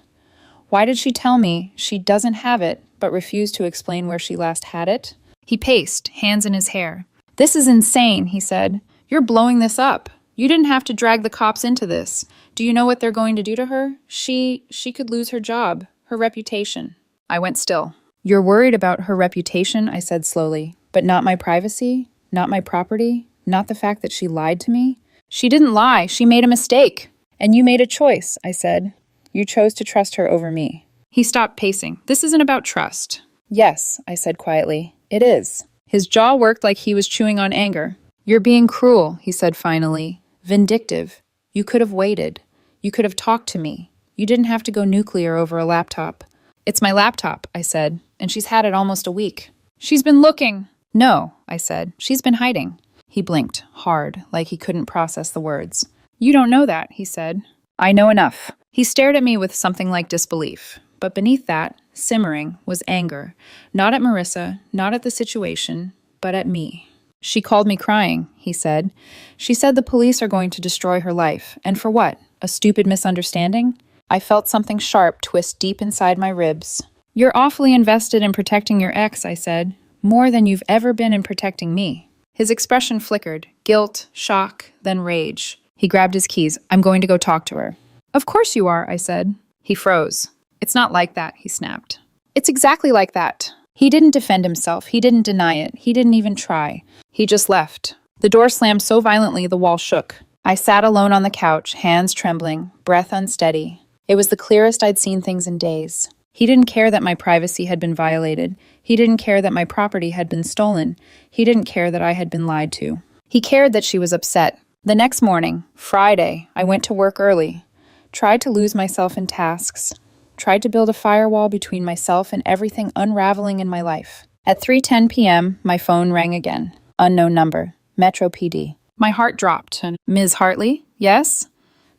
Why did she tell me she doesn't have it, but refused to explain where she last had it? He paced, hands in his hair. This is insane, he said. You're blowing this up. You didn't have to drag the cops into this. Do you know what they're going to do to her? She could lose her job, her reputation. I went still. You're worried about her reputation, I said slowly, but not my privacy, not my property, not the fact that she lied to me. She didn't lie. She made a mistake. And you made a choice, I said. You chose to trust her over me. He stopped pacing. This isn't about trust. Yes, I said quietly. It is. His jaw worked like he was chewing on anger. You're being cruel, he said finally. Vindictive. You could have waited. You could have talked to me. You didn't have to go nuclear over a laptop. It's my laptop, I said, and she's had it almost a week. She's been looking. No, I said. She's been hiding. He blinked, hard, like he couldn't process the words. You don't know that, he said. I know enough. He stared at me with something like disbelief. But beneath that, simmering, was anger. Not at Marissa, not at the situation, but at me. She called me crying, he said. She said the police are going to destroy her life. And for what? A stupid misunderstanding? I felt something sharp twist deep inside my ribs. You're awfully invested in protecting your ex, I said. More than you've ever been in protecting me. His expression flickered. Guilt, shock, then rage. He grabbed his keys. I'm going to go talk to her. Of course you are, I said. He froze. It's not like that, he snapped. It's exactly like that. He didn't defend himself. He didn't deny it. He didn't even try. He just left. The door slammed so violently the wall shook. I sat alone on the couch, hands trembling, breath unsteady. It was the clearest I'd seen things in days. He didn't care that my privacy had been violated. He didn't care that my property had been stolen. He didn't care that I had been lied to. He cared that she was upset. The next morning, Friday, I went to work early. Tried to lose myself in tasks. Tried to build a firewall between myself and everything unraveling in my life. At 3:10 p.m., my phone rang again. Unknown number. Metro PD. My heart dropped. Ms. Hartley? Yes?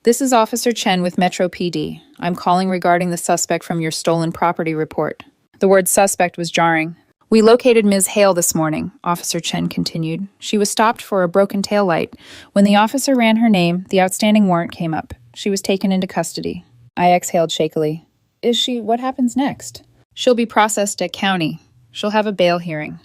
This is Officer Chen with Metro PD. I'm calling regarding the suspect from your stolen property report. The word suspect was jarring. We located Ms. Hale this morning, Officer Chen continued. She was stopped for a broken taillight. When the officer ran her name, the outstanding warrant came up. She was taken into custody. I exhaled shakily. Is she? What happens next? She'll be processed at county. She'll have a bail hearing.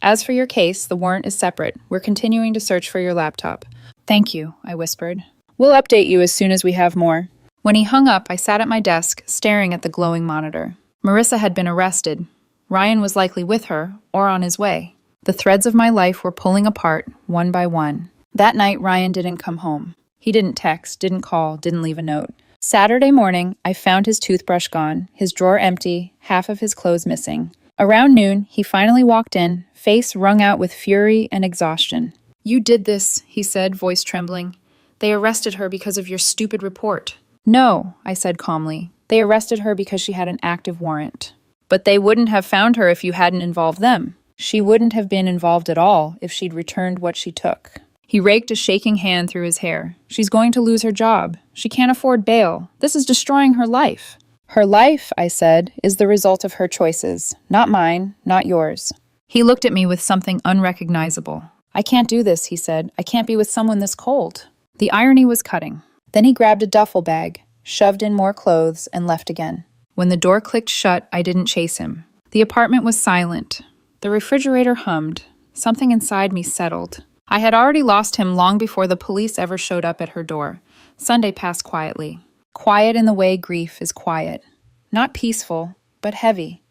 As for your case, the warrant is separate. We're continuing to search for your laptop. Thank you, I whispered. We'll update you as soon as we have more. When he hung up, I sat at my desk, staring at the glowing monitor. Marissa had been arrested. Ryan was likely with her, or on his way. The threads of my life were pulling apart, one by one. That night, Ryan didn't come home. He didn't text, didn't call, didn't leave a note. Saturday morning, I found his toothbrush gone, his drawer empty, half of his clothes missing. Around noon, he finally walked in, face wrung out with fury and exhaustion. You did this, he said, voice trembling. They arrested her because of your stupid report. No, I said calmly. They arrested her because she had an active warrant. But they wouldn't have found her if you hadn't involved them. She wouldn't have been involved at all if she'd returned what she took. He raked a shaking hand through his hair. She's going to lose her job. She can't afford bail. This is destroying her life. Her life, I said, is the result of her choices. Not mine, not yours. He looked at me with something unrecognizable. I can't do this, he said. I can't be with someone this cold. The irony was cutting. Then he grabbed a duffel bag, shoved in more clothes, and left again. When the door clicked shut, I didn't chase him. The apartment was silent. The refrigerator hummed. Something inside me settled. I had already lost him long before the police ever showed up at her door. Sunday passed quietly. Quiet in the way grief is quiet. Not peaceful, but heavy.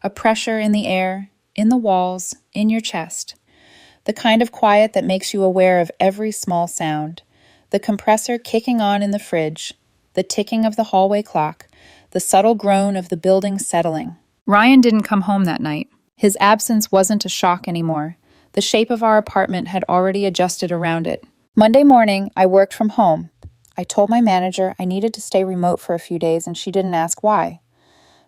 A pressure in the air, in the walls, in your chest. The kind of quiet that makes you aware of every small sound. The compressor kicking on in the fridge, the ticking of the hallway clock, the subtle groan of the building settling. Ryan didn't come home that night. His absence wasn't a shock anymore. The shape of our apartment had already adjusted around it. Monday morning, I worked from home. I told my manager I needed to stay remote for a few days, and she didn't ask why.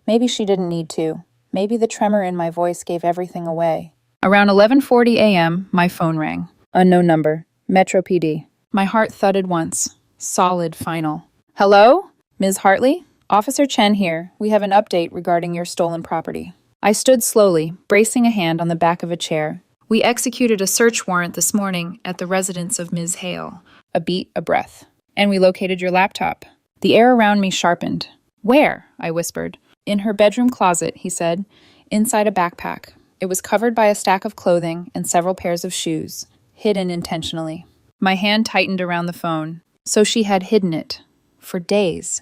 Maybe she didn't need to. Maybe the tremor in my voice gave everything away. Around 11:40 a.m., my phone rang. Unknown number. Metro PD. My heart thudded once. Solid, final. Hello? Ms. Hartley? Officer Chen here. We have an update regarding your stolen property. I stood slowly, bracing a hand on the back of a chair. We executed a search warrant this morning at the residence of Ms. Hale. A beat, a breath. And we located your laptop. The air around me sharpened. Where? I whispered. In her bedroom closet, he said. Inside a backpack. It was covered by a stack of clothing and several pairs of shoes. Hidden intentionally. My hand tightened around the phone. So she had hidden it. For days.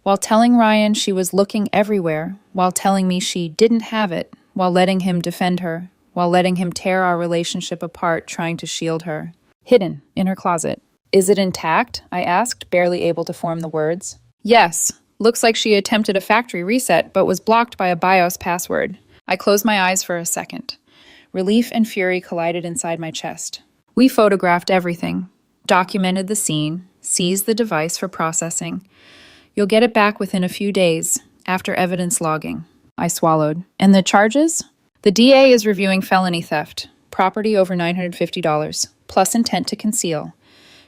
While telling Ryan she was looking everywhere. While telling me she didn't have it. While letting him defend her. While letting him tear our relationship apart, trying to shield her. Hidden in her closet. Is it intact? I asked, barely able to form the words. Yes. Looks like she attempted a factory reset, but was blocked by a BIOS password. I closed my eyes for a second. Relief and fury collided inside my chest. We photographed everything, documented the scene, seized the device for processing. You'll get it back within a few days, after evidence logging. I swallowed. And the charges? The DA is reviewing felony theft, property over $950, plus intent to conceal.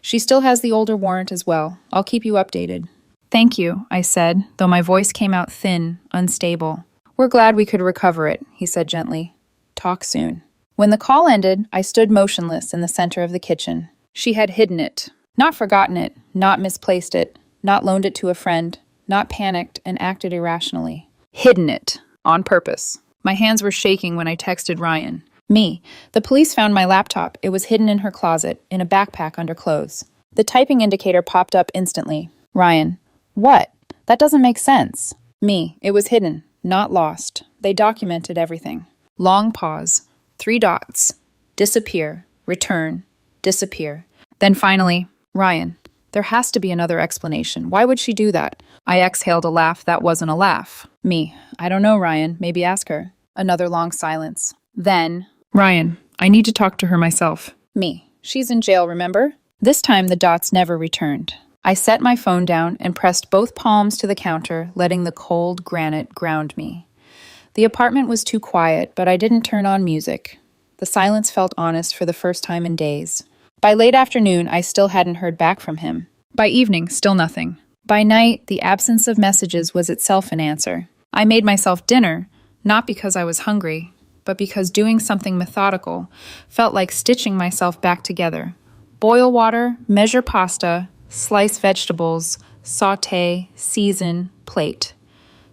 She still has the older warrant as well. I'll keep you updated. Thank you, I said, though my voice came out thin, unstable. We're glad we could recover it, he said gently. Talk soon. When the call ended, I stood motionless in the center of the kitchen. She had hidden it, not forgotten it, not misplaced it, not loaned it to a friend, not panicked and acted irrationally. Hidden it, on purpose. My hands were shaking when I texted Ryan. Me. The police found my laptop. It was hidden in her closet, in a backpack under clothes. The typing indicator popped up instantly. Ryan. What? That doesn't make sense. Me. It was hidden, not lost. They documented everything. Long pause. 3 dots. Disappear. Return. Disappear. Then finally, Ryan. There has to be another explanation. Why would she do that? I exhaled a laugh that wasn't a laugh. Me. I don't know, Ryan. Maybe ask her. Another long silence. Then, Ryan. I need to talk to her myself. Me. She's in jail, remember? This time the dots never returned. I set my phone down and pressed both palms to the counter, letting the cold granite ground me. The apartment was too quiet, but I didn't turn on music. The silence felt honest for the first time in days. By late afternoon, I still hadn't heard back from him. By evening, still nothing. By night, the absence of messages was itself an answer. I made myself dinner, not because I was hungry, but because doing something methodical felt like stitching myself back together. Boil water, measure pasta, slice vegetables, sauté, season, plate.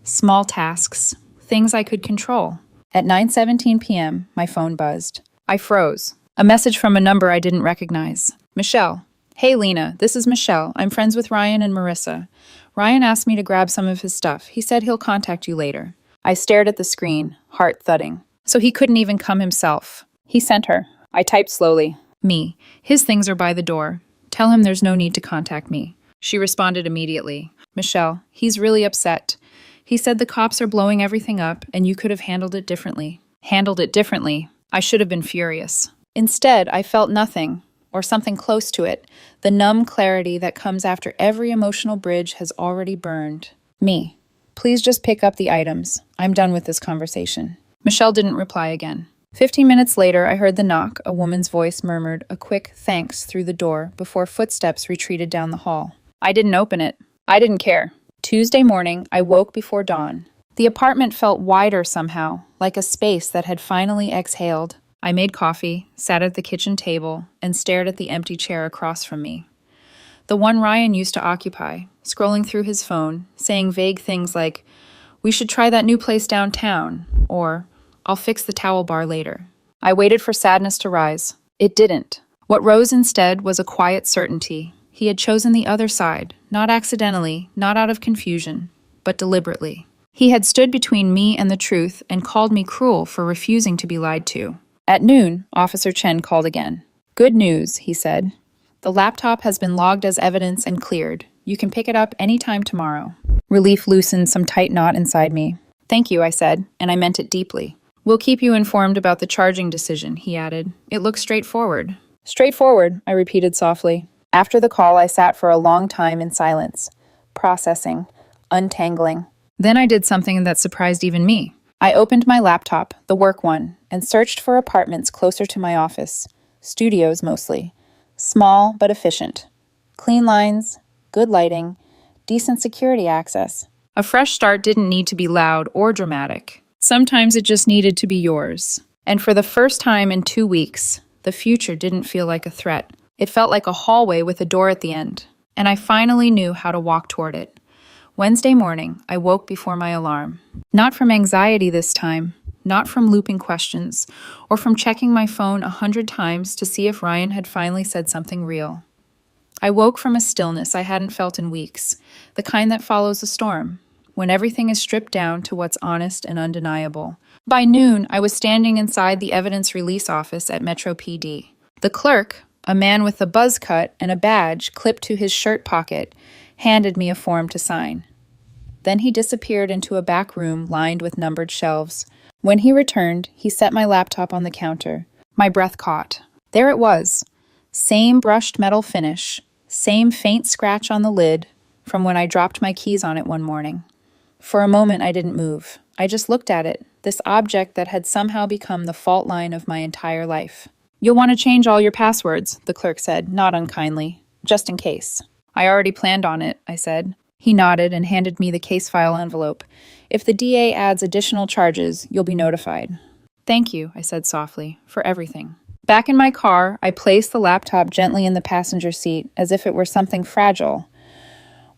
Small tasks, things I could control. At 9:17 p.m., my phone buzzed. I froze. A message from a number I didn't recognize. Michelle. Hey, Lena, this is Michelle. I'm friends with Ryan and Marissa. Ryan asked me to grab some of his stuff. He said he'll contact you later. I stared at the screen, heart thudding. So he couldn't even come himself. He sent her. I typed slowly. Me. His things are by the door. Tell him there's no need to contact me. She responded immediately. Michelle, he's really upset. He said the cops are blowing everything up and you could have handled it differently. Handled it differently? I should have been furious. Instead, I felt nothing, or something close to it, the numb clarity that comes after every emotional bridge has already burned. Me. Please just pick up the items. I'm done with this conversation. Michelle didn't reply again. 15 minutes later, I heard the knock. A woman's voice murmured a quick thanks through the door before footsteps retreated down the hall. I didn't open it. I didn't care. Tuesday morning, I woke before dawn. The apartment felt wider somehow, like a space that had finally exhaled. I made coffee, sat at the kitchen table, and stared at the empty chair across from me. The one Ryan used to occupy, scrolling through his phone, saying vague things like, "We should try that new place downtown," or, "I'll fix the towel bar later." I waited for sadness to rise. It didn't. What rose instead was a quiet certainty. He had chosen the other side, not accidentally, not out of confusion, but deliberately. He had stood between me and the truth and called me cruel for refusing to be lied to. At noon, Officer Chen called again. "Good news," he said. "The laptop has been logged as evidence and cleared. You can pick it up any time tomorrow." Relief loosened some tight knot inside me. "Thank you," I said, and I meant it deeply. "We'll keep you informed about the charging decision," he added. "It looks straightforward." "Straightforward," I repeated softly. After the call, I sat for a long time in silence, processing, untangling. Then I did something that surprised even me. I opened my laptop, the work one, and searched for apartments closer to my office. Studios, mostly. Small, but efficient. Clean lines, good lighting, decent security access. A fresh start didn't need to be loud or dramatic. Sometimes it just needed to be yours. And for the first time in 2 weeks, the future didn't feel like a threat. It felt like a hallway with a door at the end. And I finally knew how to walk toward it. Wednesday morning, I woke before my alarm. Not from anxiety this time, not from looping questions, or from checking my phone 100 times to see if Ryan had finally said something real. I woke from a stillness I hadn't felt in weeks, the kind that follows a storm, when everything is stripped down to what's honest and undeniable. By noon, I was standing inside the evidence release office at Metro PD. The clerk, A man with a buzz cut and a badge clipped to his shirt pocket handed me a form to sign. Then he disappeared into a back room lined with numbered shelves. When he returned, he set my laptop on the counter. My breath caught. There it was. Same brushed metal finish, same faint scratch on the lid from when I dropped my keys on it one morning. For a moment, I didn't move. I just looked at it, this object that had somehow become the fault line of my entire life. "You'll want to change all your passwords," the clerk said, not unkindly. "Just in case." "I already planned on it," I said. He nodded and handed me the case file envelope. "If the DA adds additional charges, you'll be notified." "Thank you," I said softly, "for everything." Back in my car, I placed the laptop gently in the passenger seat as if it were something fragile,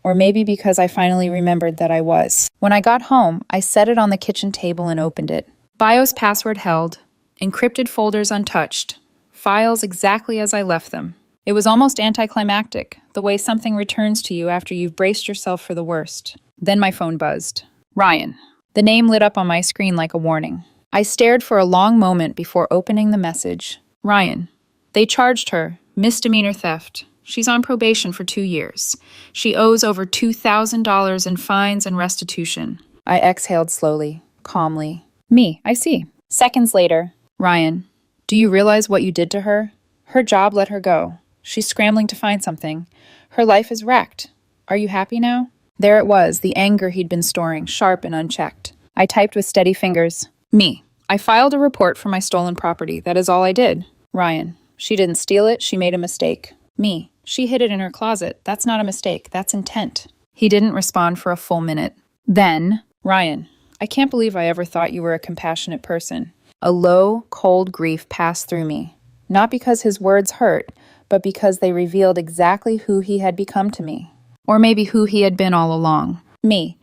or maybe because I finally remembered that I was. When I got home, I set it on the kitchen table and opened it. BIOS password held, encrypted folders untouched, files exactly as I left them. It was almost anticlimactic, the way something returns to you after you've braced yourself for the worst. Then my phone buzzed. Ryan. The name lit up on my screen like a warning. I stared for a long moment before opening the message. Ryan. They charged her. Misdemeanor theft. She's on probation for 2 years. She owes over $2,000 in fines and restitution. I exhaled slowly, calmly. Me, I see. Seconds later. Ryan. Do you realize what you did to her? Her job let her go. She's scrambling to find something. Her life is wrecked. Are you happy now? There it was, the anger he'd been storing, sharp and unchecked. I typed with steady fingers. Me. I filed a report for my stolen property. That is all I did. Ryan. She didn't steal it. She made a mistake. Me. She hid it in her closet. That's not a mistake. That's intent. He didn't respond for a full minute. Then, Ryan. I can't believe I ever thought you were a compassionate person. A low, cold grief passed through me. Not because his words hurt, but because they revealed exactly who he had become to me. Or maybe who he had been all along. Me.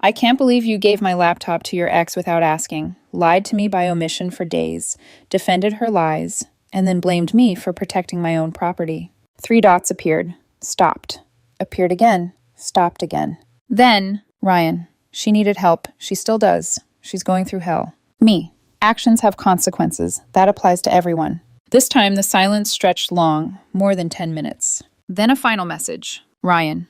I can't believe you gave my laptop to your ex without asking, lied to me by omission for days, defended her lies, and then blamed me for protecting my own property. 3 dots appeared, stopped, appeared again, stopped again. Then, Ryan. She needed help. She still does. She's going through hell. Me. Actions have consequences. That applies to everyone. This time, the silence stretched long, more than 10 minutes. Then a final message. Ryan.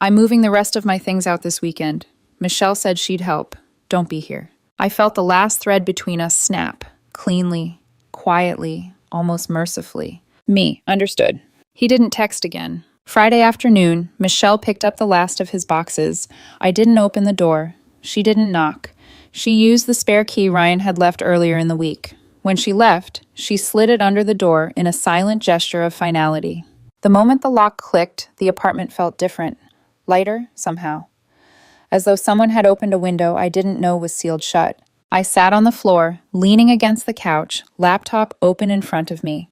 I'm moving the rest of my things out this weekend. Michelle said she'd help. Don't be here. I felt the last thread between us snap, cleanly, quietly, almost mercifully. Me. Understood. He didn't text again. Friday afternoon, Michelle picked up the last of his boxes. I didn't open the door. She didn't knock. She used the spare key Ryan had left earlier in the week. When she left, she slid it under the door in a silent gesture of finality. The moment the lock clicked, the apartment felt different. Lighter, somehow. As though someone had opened a window I didn't know was sealed shut. I sat on the floor, leaning against the couch, laptop open in front of me.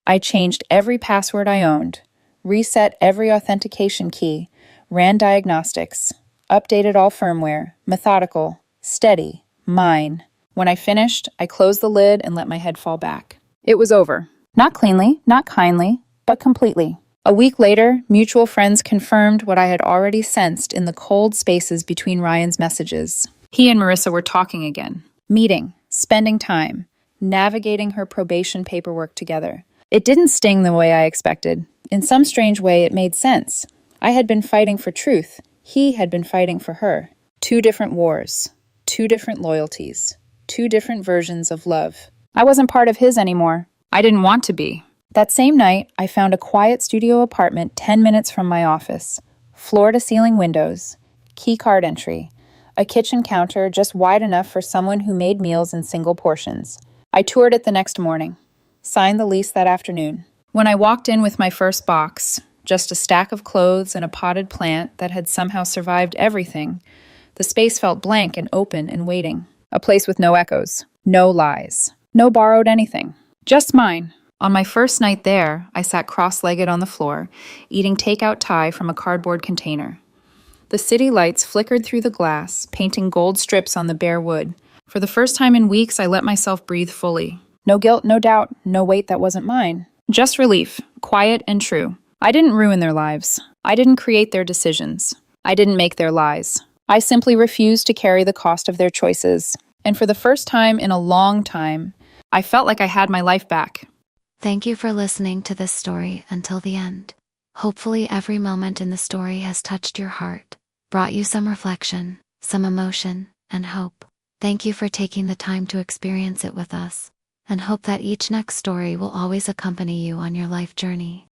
I changed every password I owned, reset every authentication key, ran diagnostics, updated all firmware, methodical, steady, mine. When I finished, I closed the lid and let my head fall back. It was over. Not cleanly, not kindly, but completely. A week later, mutual friends confirmed what I had already sensed in the cold spaces between Ryan's messages. He and Marissa were talking again, meeting, spending time, navigating her probation paperwork together. It didn't sting the way I expected. In some strange way, it made sense. I had been fighting for truth. He had been fighting for her. 2 different wars, 2 different loyalties, 2 different versions of love. I wasn't part of his anymore. I didn't want to be. That same night, I found a quiet studio apartment 10 minutes from my office. Floor-to-ceiling windows, key card entry, a kitchen counter just wide enough for someone who made meals in single portions. I toured it the next morning, signed the lease that afternoon. When I walked in with my first box, just a stack of clothes and a potted plant that had somehow survived everything, the space felt blank and open and waiting. A place with no echoes, no lies, no borrowed anything. Just mine. On my first night there, I sat cross-legged on the floor, eating takeout Thai from a cardboard container. The city lights flickered through the glass, painting gold strips on the bare wood. For the first time in weeks, I let myself breathe fully. No guilt, no doubt, no weight that wasn't mine. Just relief, quiet and true. I didn't ruin their lives. I didn't create their decisions. I didn't make their lies. I simply refused to carry the cost of their choices. And for the first time in a long time, I felt like I had my life back. Thank you for listening to this story until the end. Hopefully, every moment in the story has touched your heart, brought you some reflection, some emotion, and hope. Thank you for taking the time to experience it with us, and hope that each next story will always accompany you on your life journey.